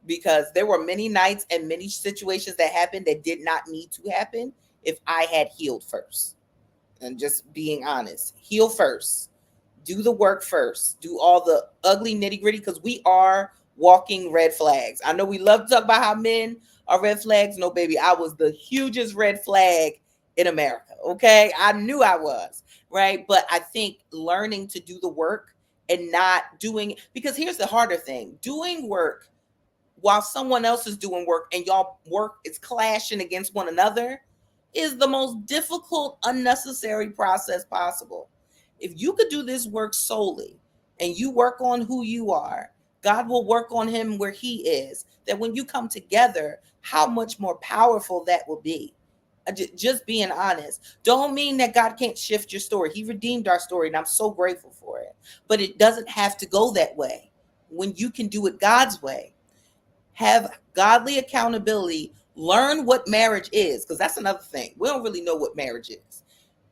because there were many nights and many situations that happened that did not need to happen if I had healed first. And just being honest, heal first, do the work first, do all the ugly nitty gritty, because we are walking red flags. I know we love to talk about how men are red flags. No, baby, I was the hugest red flag in America. Okay. I knew I was, right? But I think learning to do the work and not doing, because here's the harder thing, doing work while someone else is doing work and y'all work is clashing against one another is the most difficult, unnecessary process possible. If you could do this work solely and you work on who you are, God will work on him where he is. That when you come together, how much more powerful that will be. Just being honest. Don't mean that God can't shift your story. He redeemed our story, and I'm so grateful for it. But it doesn't have to go that way when you can do it God's way. Have godly accountability, learn what marriage is, because that's another thing. We don't really know what marriage is.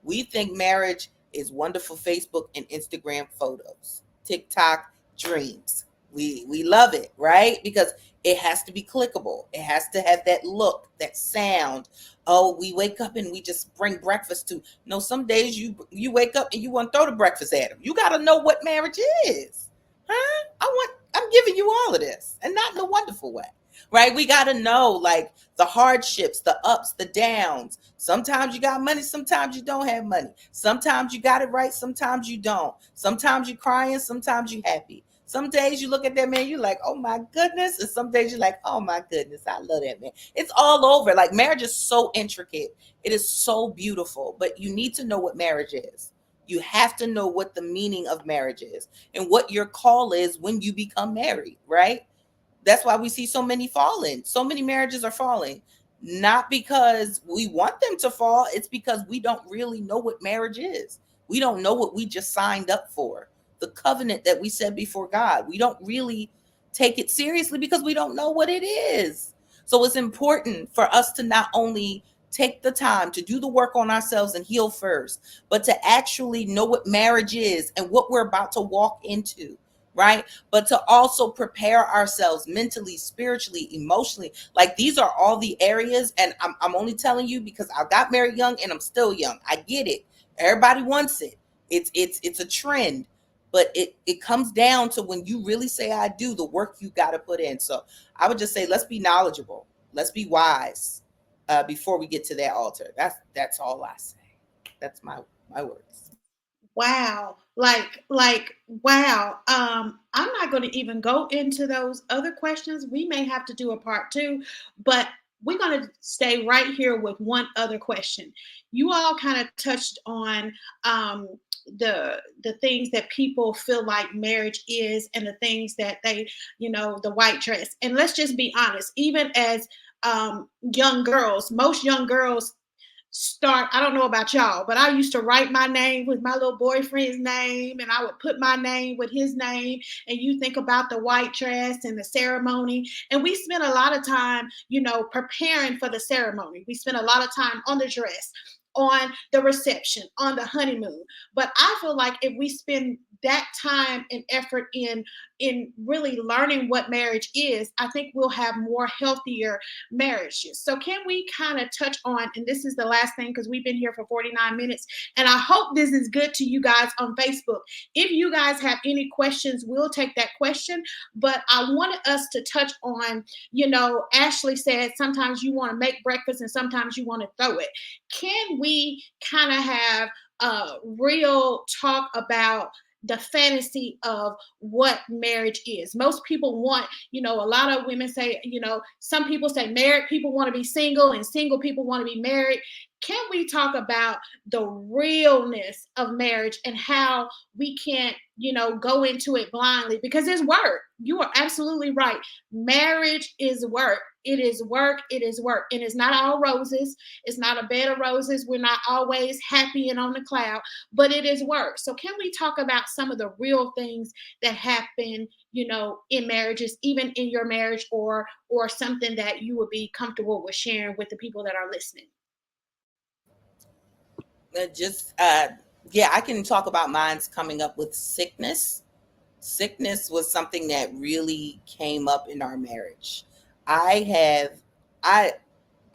We think marriage is wonderful Facebook and Instagram photos, TikTok dreams. We love it, right? Because it has to be clickable. It has to have that look, that sound. Oh, we wake up and we just bring breakfast to. No, some days you wake up and you want to throw the breakfast at them. You got to know what marriage is. Huh? I'm giving you all of this, and not in a wonderful way, right? We got to know, like, the hardships, the ups, the downs. Sometimes you got money, sometimes you don't have money. Sometimes you got it right, sometimes you don't. Sometimes you crying, sometimes you happy. Some days you look at that man, you're like, oh my goodness. And some days you're like, oh my goodness, I love that man. It's all over. Like, marriage is so intricate. It is so beautiful, but you need to know what marriage is. You have to know what the meaning of marriage is and what your call is when you become married, right? That's why we see so many falling. So many marriages are falling. Not because we want them to fall, it's because we don't really know what marriage is. We don't know what we just signed up for. The covenant that we said before God. We don't really take it seriously because we don't know what it is. So it's important for us to not only take the time to do the work on ourselves and heal first, but to actually know what marriage is and what we're about to walk into, right? But to also prepare ourselves mentally, spiritually, emotionally. Like, these are all the areas, and I'm only telling you because I got married young and I'm still young. I get it. Everybody wants it. It's a trend, but it comes down to when you really say I do, the work you got to put in. So I would just say, let's be knowledgeable, let's be wise before we get to that altar. That's all I say. That's my words. Wow. Wow. I'm not going to even go into those other questions. We may have to do a part two, but we're going to stay right here with one other question. You all kind of touched on the things that people feel like marriage is, and the things that the white dress. And let's just be honest, even as young girls, most young girls start, I don't know about y'all, but I used to write my name with my little boyfriend's name, and I would put my name with his name. And you think about the white dress and the ceremony, and we spent a lot of time preparing for the ceremony. We spent a lot of time on the dress, on the reception, on the honeymoon. But I feel like if we spend that time and effort in really learning what marriage is, I think we'll have more healthier marriages. So can we kind of touch on, and this is the last thing because we've been here for 49 minutes, and I hope this is good to you guys on Facebook. If you guys have any questions, we'll take that question. But I wanted us to touch on, Ashley said sometimes you want to make breakfast and sometimes you want to throw it. Can we kind of have a real talk about the fantasy of what marriage is? Most people want, a lot of women say, some people say married people want to be single and single people want to be married. Can we talk about the realness of marriage and how we can't, go into it blindly? Because it's work. You are absolutely right. Marriage is work. It is work. It is work. And it's not all roses. It's not a bed of roses. We're not always happy and on the cloud, but it is work. So can we talk about some of the real things that happen, in marriages, even in your marriage, or something that you would be comfortable with sharing with the people that are listening? Just yeah, I can talk about mine's coming up with sickness. Sickness was something that really came up in our marriage. I have I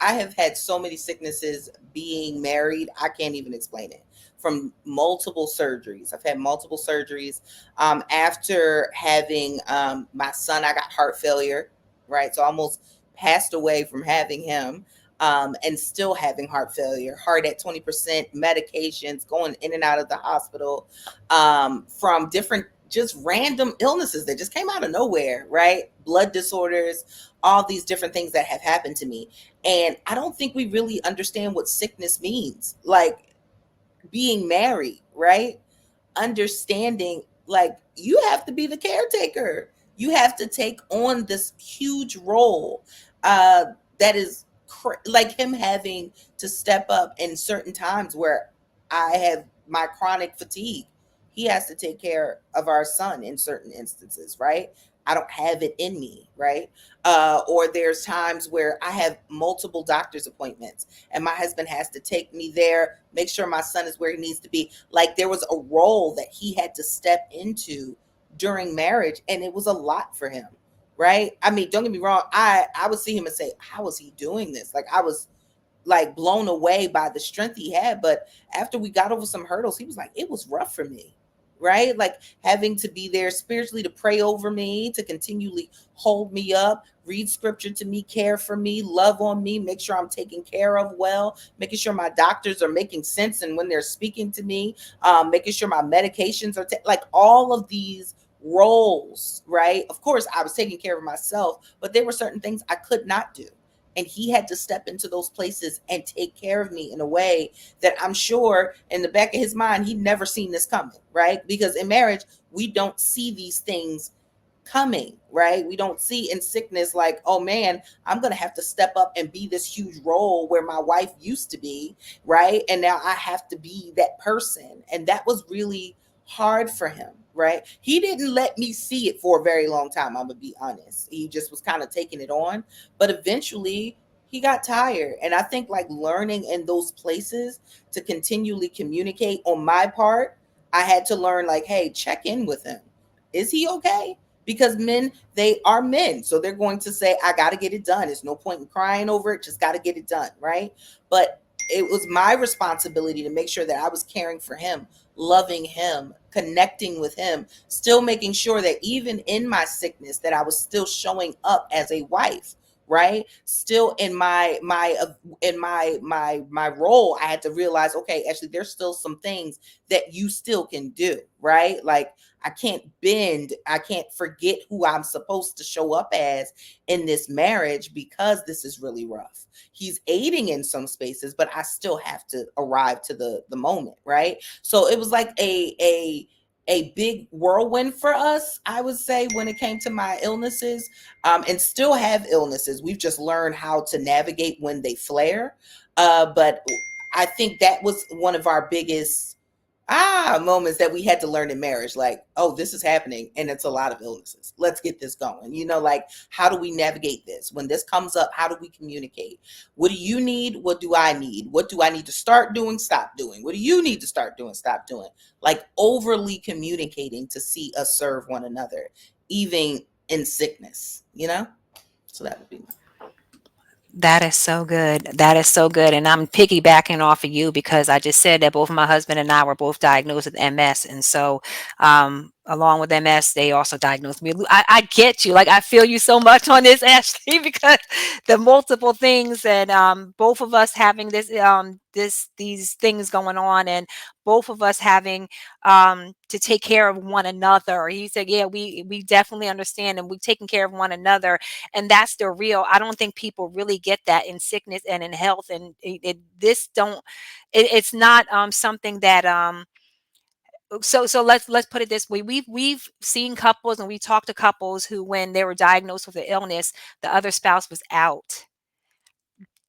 I have had so many sicknesses being married. I can't even explain it. From multiple surgeries, I've had multiple surgeries. After having my son, I got heart failure. Right, so I almost passed away from having him, and still having heart failure. Heart at 20%, medications, going in and out of the hospital, from different just random illnesses that just came out of nowhere. Right, blood disorders, all these different things that have happened to me. And I don't think we really understand what sickness means. Like being married, right? Understanding like you have to be the caretaker. You have to take on this huge role, that is like him having to step up in certain times where I have my chronic fatigue. He has to take care of our son in certain instances, right? I don't have it in me, right? Or there's times where I have multiple doctor's appointments and my husband has to take me there, make sure my son is where he needs to be. Like there was a role that he had to step into during marriage, and it was a lot for him, right? I mean, don't get me wrong. I would see him and say, how is he doing this? Like I was like blown away by the strength he had. But after we got over some hurdles, he was like, it was rough for me. Right? Like having to be there spiritually to pray over me, to continually hold me up, read scripture to me, care for me, love on me, make sure I'm taken care of well, making sure my doctors are making sense and when they're speaking to me, making sure my medications are like all of these roles, right? Of course, I was taking care of myself, but there were certain things I could not do. And he had to step into those places and take care of me in a way that I'm sure in the back of his mind, he'd never seen this coming, right? Because in marriage, we don't see these things coming, right? We don't see in sickness like, oh man, I'm going to have to step up and be this huge role where my wife used to be, right? And now I have to be that person. And that was really hard for him, right? He didn't let me see it for a very long time. I'm going to be honest. He just was kind of taking it on. But eventually, he got tired. And I think like learning in those places to continually communicate on my part, I had to learn like, hey, check in with him. Is he okay? Because men, they are men. So they're going to say, I got to get it done. There's no point in crying over it. Just got to get it done. Right. But it was my responsibility to make sure that I was caring for him, loving him, connecting with him, still making sure that even in my sickness that I was still showing up as a wife, right? Still in my role, I had to realize, okay, actually there's still some things that you still can do, right? Like I can't bend, I can't forget who I'm supposed to show up as in this marriage because this is really rough. He's aiding in some spaces, but I still have to arrive to the moment, right? So it was like a big whirlwind for us, I would say, when it came to my illnesses, and still have illnesses. We've just learned how to navigate when they flare. But I think that was one of our biggest moments that we had to learn in marriage, like, oh, this is happening and it's a lot of illnesses, let's get this going, like, how do we navigate this when this comes up? How do we communicate? What do you need? What do I need? What do I need to start doing, stop doing? What do you need to start doing, stop doing? Like, overly communicating to see us serve one another, even in sickness, so that would be my. That is so good. That is so good. And I'm piggybacking off of you because I just said that both my husband and I were both diagnosed with MS. And so, along with MS, they also diagnosed me. I get you. Like, I feel you so much on this, Ashley, because the multiple things and both of us having these things going on, and both of us having to take care of one another. He said, yeah, we definitely understand, and we're taking care of one another. And that's the real, I don't think people really get that in sickness and in health. And it's not something that so let's put it this way. We've seen couples, and we talked to couples who, when they were diagnosed with an illness, the other spouse was out,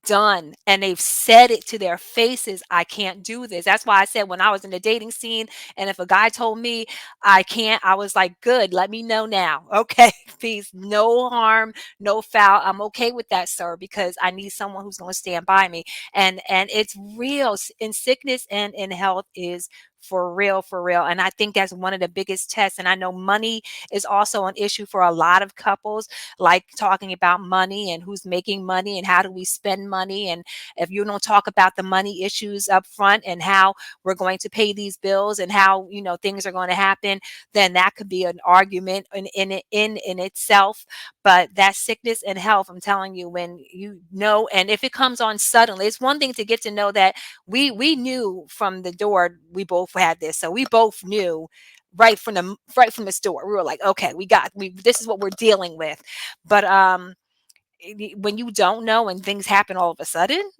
done, and they've said it to their faces, I can't do this. That's why I said, when I was in the dating scene, and if a guy told me I can't, I was like, good, let me know now. Okay, please, no harm, no foul. I'm okay with that, sir, because I need someone who's going to stand by me. And it's real in sickness and in health, is for real, for real. And I think that's one of the biggest tests. And I know money is also an issue for a lot of couples, like talking about money and who's making money and how do we spend money. And if you don't talk about the money issues up front and how we're going to pay these bills and how, things are going to happen, then that could be an argument in itself. But that sickness and health, I'm telling you, when and if it comes on suddenly, it's one thing to get to know that we knew from the door, we both had this. So we both knew right from the store. We were like, okay, this is what we're dealing with. But when you don't know and things happen all of a sudden,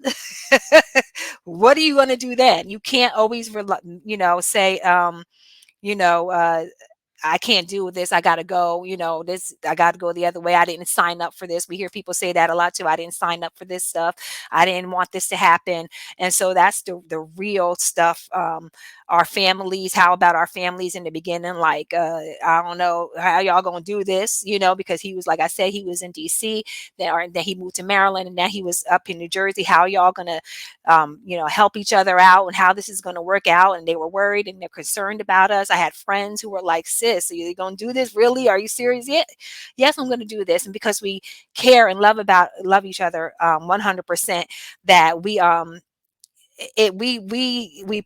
what are you going to do then? You can't always say you know uh I can't do this. I got to go, I got to go the other way. I didn't sign up for this. We hear people say that a lot too. I didn't sign up for this stuff. I didn't want this to happen. And so that's the real stuff. Our families, how about our families in the beginning? Like, I don't know how y'all going to do this, because he was, like I said, he was in DC, then he moved to Maryland, and now he was up in New Jersey. How y'all going to, help each other out, and how this is going to work out. And they were worried and they're concerned about us. I had friends who were like, sis, are you going to do this? Really? Are you serious? Yeah. Yes, I'm going to do this. And because we care and love each other 100%, that we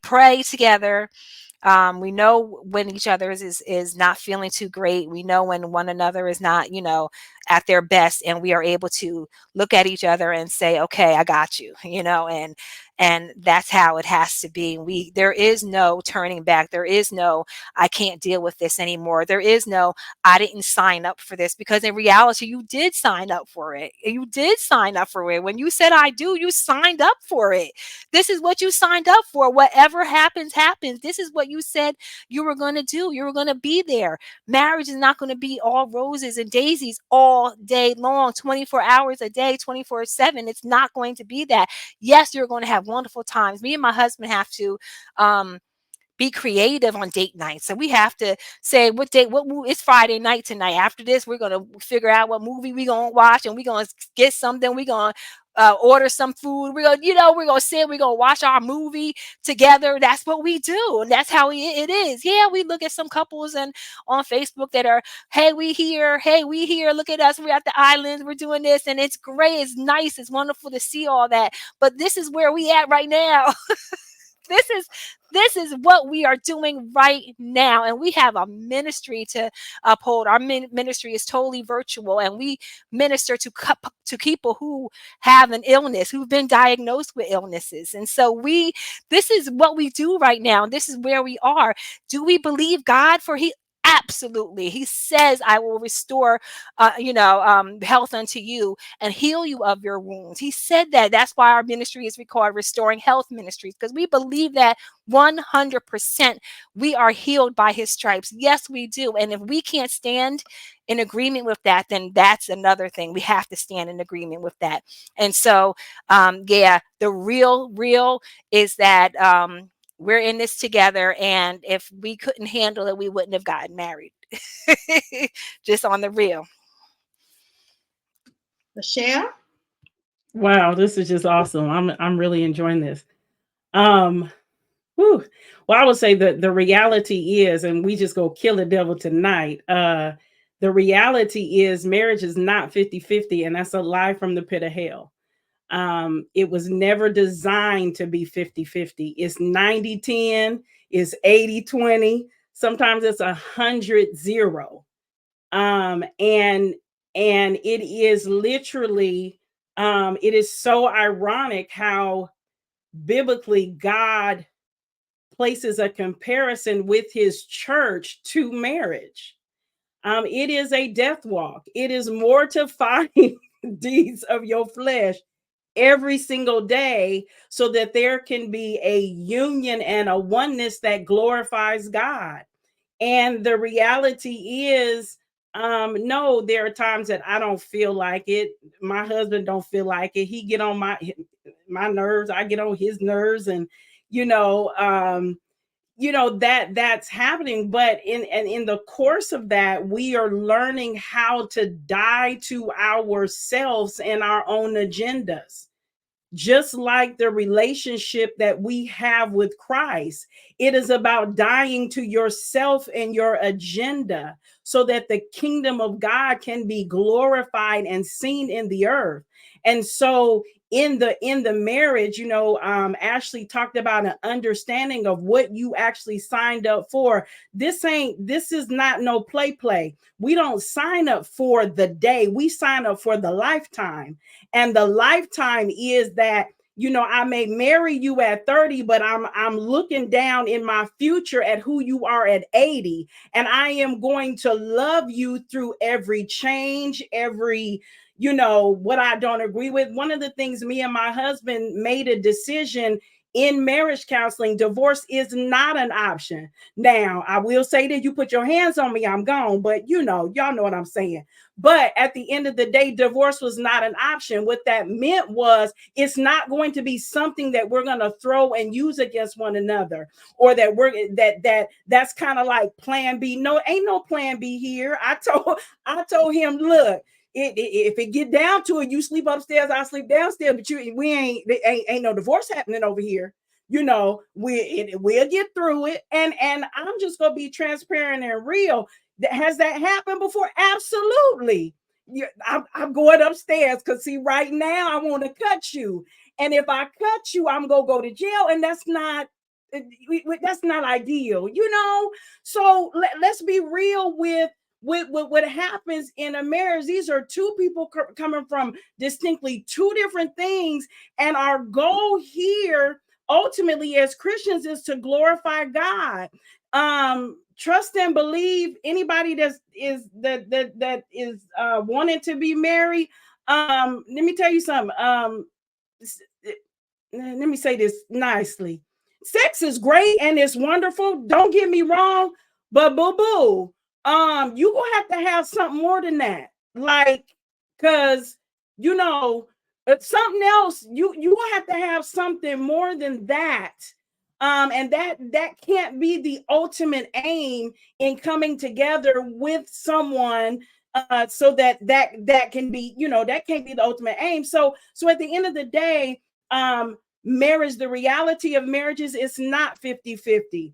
pray together. We know when each other is not feeling too great. We know when one another is not, at their best, and we are able to look at each other and say, okay, I got you, and that's how it has to be. There is no turning back. There is no, I can't deal with this anymore. There is no, I didn't sign up for this, because in reality, you did sign up for it. You did sign up for it. When you said, I do, you signed up for it. This is what you signed up for. Whatever happens, happens. This is what you said you were going to do. You were going to be there. Marriage is not going to be all roses and daisies all day long, 24 hours a day, 24/7. It's not going to be that. Yes, you're going to have wonderful times. Me and my husband have to be creative on date night. So we have to say, it's Friday night tonight. After this, we're going to figure out what movie we're going to watch, and we're going to get something. We're going to order some food. We're going to sit, we're going to watch our movie together. That's what we do. And that's how it is. Yeah, we look at some couples and on Facebook that are, hey, we here. Hey, we here. Look at us. We're at the islands. We're doing this. And it's great. It's nice. It's wonderful to see all that. But this is where we at right now. This is what we are doing right now, and we have a ministry to uphold. Our ministry is totally virtual, and we minister to people who have an illness, who've been diagnosed with illnesses. And so this is what we do right now. This is where we are. Do we believe God? For he Absolutely. He says, I will restore, health unto you and heal you of your wounds. He said that. That's why our ministry is called Restoring Health Ministries, because we believe that 100% we are healed by his stripes. Yes, we do. And if we can't stand in agreement with that, then that's another thing. We have to stand in agreement with that. And so, the real is that, we're in this together, and if we couldn't handle it, we wouldn't have gotten married. Just on the real. Michelle? Wow, this is just awesome. I'm really enjoying this. Um, whew. Well, I would say that the reality is, and we just go kill the devil tonight. The reality is marriage is not 50-50, and that's a lie from the pit of hell. It was never designed to be 50-50. It's 90-10, it's 80-20, sometimes it's 100-0. And it is literally, it is so ironic how biblically God places a comparison with his church to marriage. It is a death walk. It is mortifying deeds of your flesh every single day, so that there can be a union and a oneness that glorifies God. And the reality is, no, there are times that I don't feel like it. My husband don't feel like it. He get on my nerves. I get on his nerves, and you know, um, that's happening. But in the course of that, we are learning how to die to ourselves and our own agendas, just like the relationship that we have with Christ. It is about dying to yourself and your agenda so that the kingdom of God can be glorified and seen in the earth. And so in the marriage, Ashley talked about an understanding of what you actually signed up for. This is not no play. We don't sign up for the day, we sign up for the lifetime. And the lifetime is that, I may marry you at 30, but I'm looking down in my future at who you are at 80, and I am going to love you through every change, every what I don't agree with. One of the things, me and my husband made a decision in marriage counseling: divorce is not an option. Now, I will say that you put your hands on me, I'm gone, but y'all know what I'm saying. But at the end of the day, divorce was not an option. What that meant was, it's not going to be something that we're going to throw and use against one another, or that's kind of like plan B. No, ain't no plan B here. I told him, look, if it get down to it, you sleep upstairs, I sleep downstairs, but we ain't no divorce happening over here. We'll get through it, and I'm just gonna be transparent and real. Has that happened before? Absolutely. I'm going upstairs because, see, right now I want to cut you, and if I cut you, I'm gonna go to jail, and that's not ideal. So let's be real with what happens in a marriage. These are two people coming from distinctly two different things, and our goal here ultimately as Christians is to glorify God. Trust and believe. Anybody that is wanting to be married, let me tell you something. Let me say this nicely. Sex is great and it's wonderful, don't get me wrong, but boo, you gonna have to have something more than that. Like, because something else, you gonna have to have something more than that. And that can't be the ultimate aim in coming together with someone, so that can be, that can't be the ultimate aim. So at the end of the day, marriage, the reality of marriages is not 50-50.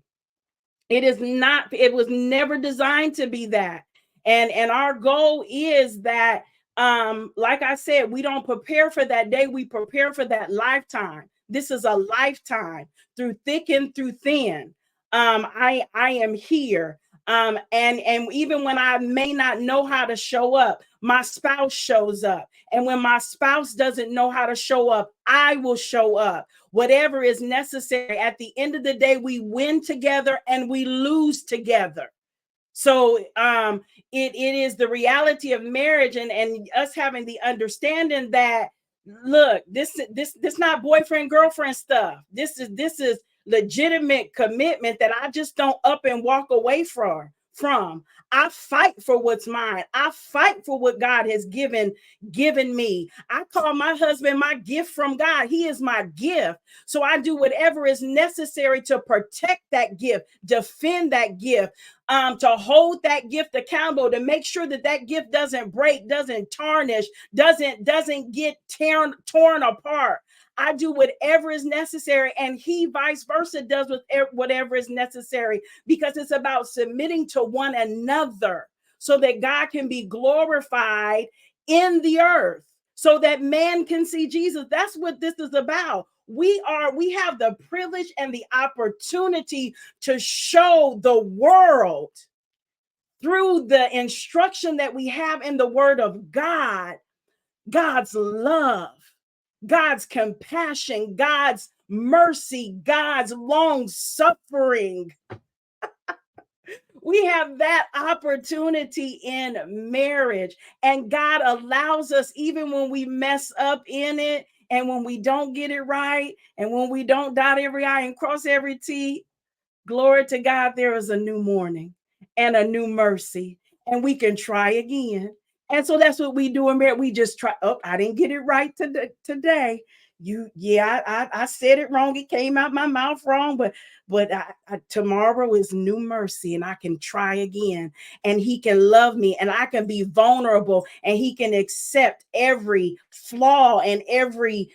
It is not. It was never designed to be that. And our goal is that, like I said, we don't prepare for that day, we prepare for that lifetime. This is a lifetime, through thick and through thin. I am here. And even when I may not know how to show up, my spouse shows up. And when my spouse doesn't know how to show up, I will show up. Whatever is necessary. At the end of the day, we win together and we lose together. So it is the reality of marriage, and us having the understanding that, look, this not boyfriend girlfriend stuff. This is legitimate commitment that I just don't up and walk away from. from. I fight for what's mine. I fight for what God has given me. I call my husband my gift from God. He is my gift. So I do whatever is necessary to protect that gift, defend that gift, to hold that gift accountable, to make sure that that gift doesn't break, doesn't tarnish, doesn't get torn apart. I do whatever is necessary, and he vice versa does with whatever is necessary, because it's about submitting to one another so that God can be glorified in the earth, so that man can see Jesus. That's what this is about. We have the privilege and the opportunity to show the world through the instruction that we have in the word of God, God's love, God's compassion, God's mercy, God's long suffering. We have that opportunity in marriage, and God allows us, even when we mess up in it, and when we don't get it right, and when we don't dot every I and cross every T. Glory to God, there is a new morning and a new mercy, and we can try again. And so that's what we do in marriage. We just try. Oh, I didn't get it right today. I said it wrong. It came out my mouth wrong, but tomorrow is new mercy, and I can try again. And He can love me, and I can be vulnerable, and He can accept every flaw and every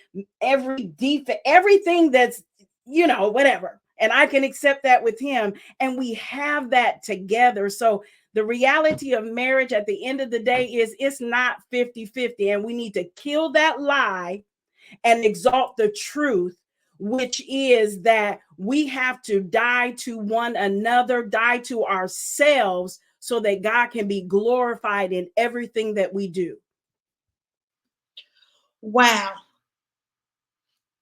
defect, everything that's whatever, and I can accept that with Him, and we have that together. So the reality of marriage at the end of the day is it's not 50-50, and we need to kill that lie and exalt the truth, which is that we have to die to one another, die to ourselves, so that God can be glorified in everything that we do. Wow.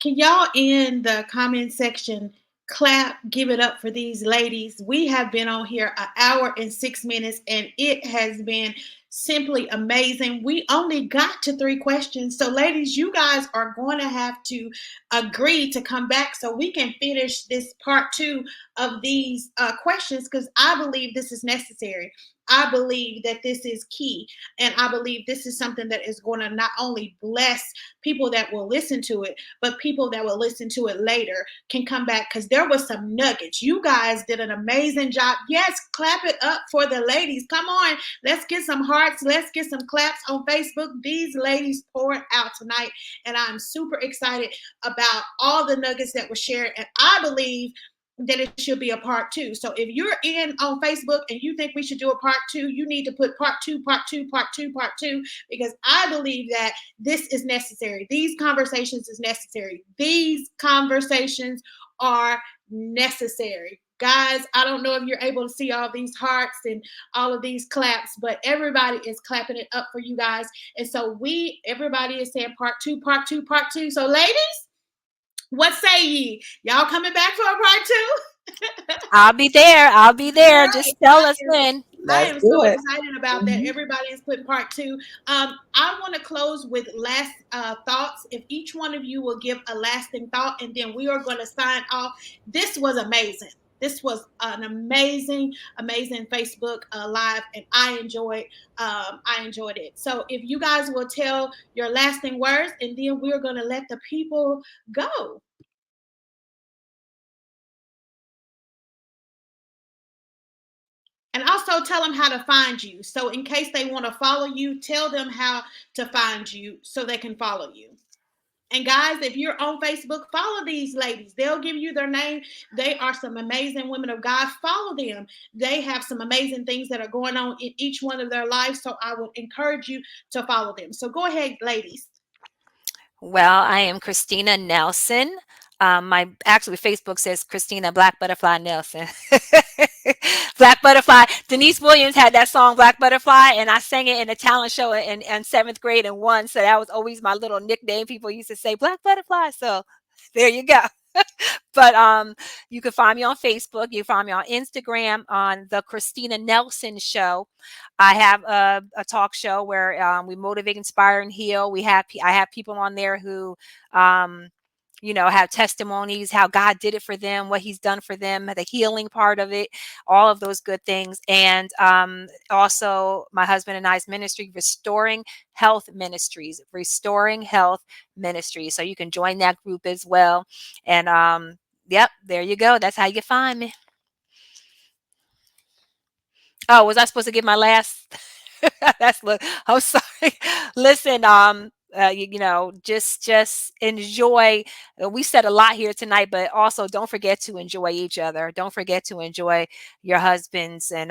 Can y'all in the comment section clap, give it up for these ladies? We have been on here an hour and 6 minutes, and it has been simply amazing. We only got to 3 questions. So, ladies, you guys are going to have to agree to come back so we can finish this part 2 of these questions, because I believe this is necessary. I believe that this is key. And I believe this is something that is going to not only bless people that will listen to it, but people that will listen to it later can come back, because there was some nuggets. You guys did an amazing job. Yes, clap it up for the ladies. Come on, let's get some hearts. Let's get some claps on Facebook. These ladies poured out tonight, and I'm super excited about all the nuggets that were shared. And I believe that it should be a part 2. So if you're in on Facebook and you think we should do a part 2, you need to put part 2, part 2, part 2, part 2, because I believe that this is necessary. These conversations is necessary. These conversations are necessary. Guys, I don't know if you're able to see all these hearts and all of these claps, but everybody is clapping it up for you guys. And so everybody is saying part 2, part 2, part 2. So ladies, what say ye? Y'all coming back for a part 2? I'll be there. I'll be there. Just tell us when. I Let's am do so it. excited about that. Everybody is putting part 2. I want to close with last thoughts. If each one of you will give a lasting thought, and then we are going to sign off. This was amazing. This was an amazing, amazing Facebook live, and I enjoyed it. So if you guys will tell your lasting words, and then we're going to let the people go. And also tell them how to find you. So in case they want to follow you, tell them how to find you so they can follow you. And guys, if you're on Facebook, follow these ladies. They'll give you their name. They are some amazing women of God. Follow them. They have some amazing things that are going on in each one of their lives. So I would encourage you to follow them. So go ahead, ladies. Well, I am Christina Nelson. My actually Facebook says Christina Black Butterfly Nelson. Black Butterfly. Denise Williams had that song Black Butterfly, and I sang it in a talent show in 7th grade and won. So that was always my little nickname. People used to say Black Butterfly. So there you go. But you can find me on Facebook. You can find me on Instagram on the Christina Nelson Show. I have a talk show where we motivate, inspire, and heal. I have people on there who have testimonies, how God did it for them, what he's done for them, the healing part of it, all of those good things. And also my husband and I's ministry, Restoring Health Ministries. So you can join that group as well. And yep, there you go. That's how you find me. Oh, was I supposed to give my last? That's look. I'm sorry. Listen, just enjoy. We said a lot here tonight, but also don't forget to enjoy each other. Don't forget to enjoy your husbands, and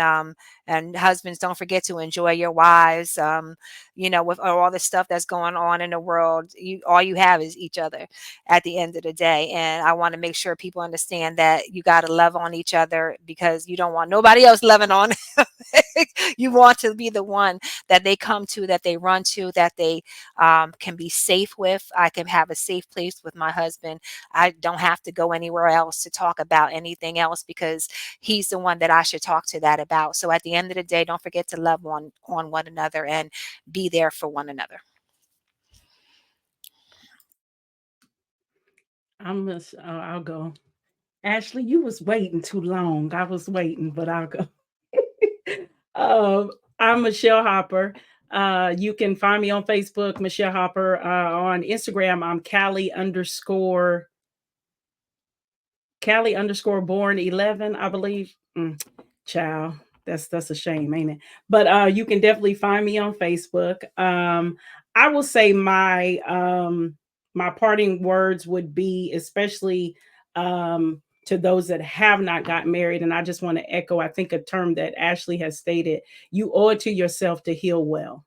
husbands, don't forget to enjoy your wives. With all the stuff that's going on in the world, all you have is each other at the end of the day. And I want to make sure people understand that you got to love on each other, because you don't want nobody else loving on. You want to be the one that they come to, that they run to, that they can be safe with. I can have a safe place with my husband. I don't have to go anywhere else to talk about anything else, because he's the one that I should talk to that about. So at the end of the day, don't forget to love on one another and be there for one another. I'll go. Ashley, you was waiting too long. I was waiting, but I'll go. um, I'm Michelle Hopper. You can find me on Facebook, Michelle Hopper. On Instagram, I'm Callie_born11, I believe. Child, that's a shame, ain't it? But you can definitely find me on Facebook. I will say my parting words would be, especially to those that have not gotten married, and I just want to echo, I think, a term that Ashley has stated: you owe it to yourself to heal well,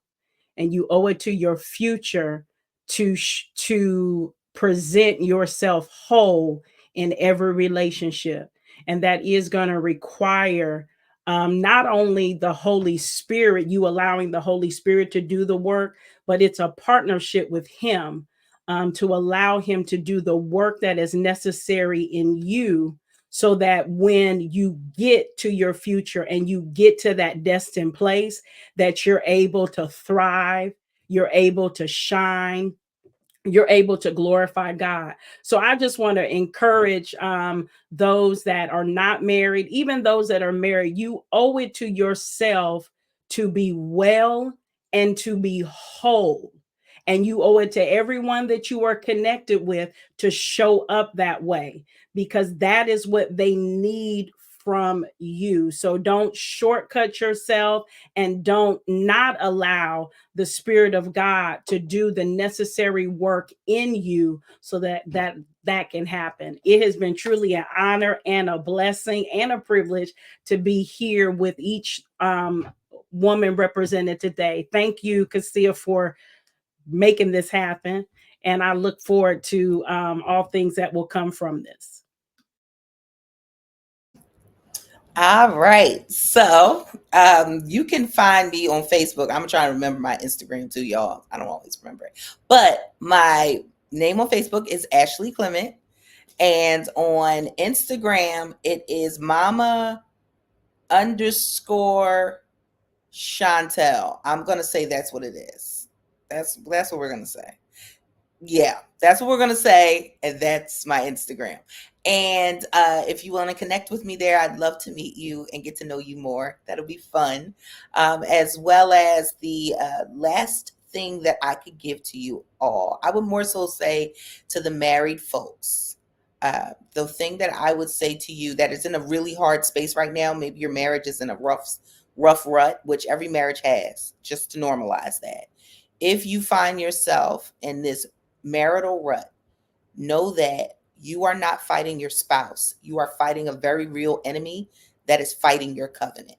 and you owe it to your future to present yourself whole in every relationship. And that is going to require not only the Holy Spirit, you allowing the Holy Spirit to do the work, but it's a partnership with Him, to allow Him to do the work that is necessary in you, so that when you get to your future and you get to that destined place, that you're able to thrive, you're able to shine, you're able to glorify God. So I just want to encourage those that are not married, even those that are married. You owe it to yourself to be well and to be whole. And you owe it to everyone that you are connected with to show up that way, because that is what they need from you. So don't shortcut yourself, and don't not allow the Spirit of God to do the necessary work in you, so that can happen. It has been truly an honor and a blessing and a privilege to be here with each woman represented today. Thank you, Cassia, for making this happen. And I look forward to all things that will come from this. All right. So you can find me on Facebook. I'm trying to remember my Instagram too, y'all. I don't always remember it. But my name on Facebook is Ashley Clement. And on Instagram, it is Mama_Chantel. I'm gonna say that's what it is. That's what we're gonna say. Yeah, that's what we're gonna say, and that's my Instagram. And if you want to connect with me there, I'd love to meet you and get to know you more. That'll be fun. As well as the last thing that I could give to you all, I would more so say to the married folks. The thing that I would say to you that is in a really hard space right now, maybe your marriage is in a rough rut, which every marriage has, just to normalize that. If you find yourself in this marital rut, know that you are not fighting your spouse. You are fighting a very real enemy that is fighting your covenant.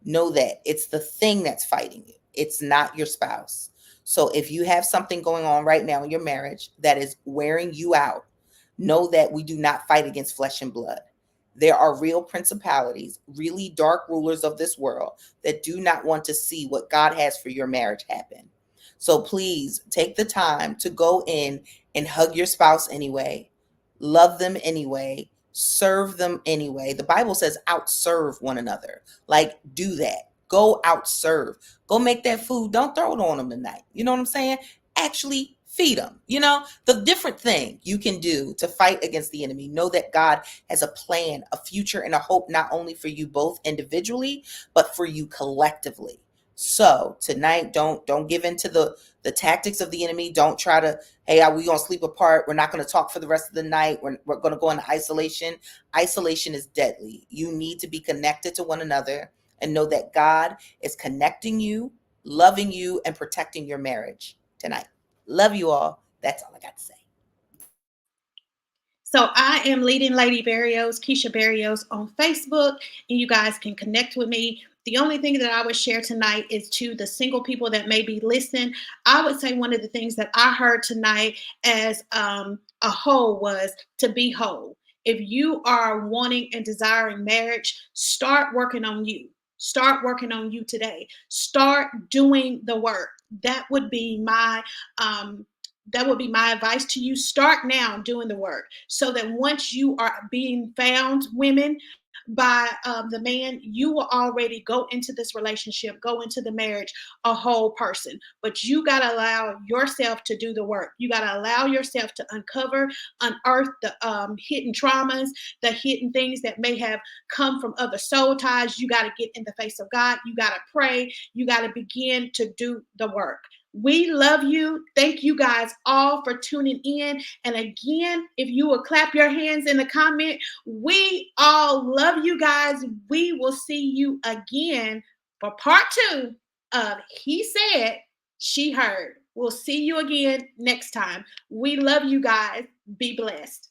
Know that it's the thing that's fighting you. It's not your spouse. So if you have something going on right now in your marriage that is wearing you out, know that we do not fight against flesh and blood. There are real principalities, really dark rulers of this world that do not want to see what God has for your marriage happen. So please take the time to go in and hug your spouse anyway, love them anyway, serve them anyway. The Bible says outserve one another. Like, do that. Go outserve. Go make that food. Don't throw it on them tonight. You know what I'm saying? Actually feed them. The different thing you can do to fight against the enemy. Know that God has a plan, a future, and a hope, not only for you both individually, but for you collectively. So tonight, don't give in to the tactics of the enemy. Don't try to, hey, are we gonna sleep apart? We're not gonna talk for the rest of the night. We're gonna go into isolation. Isolation is deadly. You need to be connected to one another and know that God is connecting you, loving you, and protecting your marriage tonight. Love you all. That's all I got to say. So I am leading Lady Barrios, Keisha Barrios on Facebook, and you guys can connect with me. The only thing that I would share tonight is to the single people that may be listening. I would say one of the things that I heard tonight as a whole was to be whole. If you are wanting and desiring marriage, start working on you. Start working on you today. Start doing the work. Um, that would be my advice to you. Start now doing the work so that once you are being found, women, by the man, you will already go into this relationship, go into the marriage, a whole person. But you got to allow yourself to do the work. You got to allow yourself to unearth the hidden traumas, the hidden things that may have come from other soul ties. You got to get in the face of God. You got to pray. You got to begin to do the work. We love you. Thank you guys all for tuning in. And again, if you will clap your hands in the comment, we all love you guys. We will see you again for part 2 of He Said, She Heard. We'll see you again next time. We love you guys. Be blessed.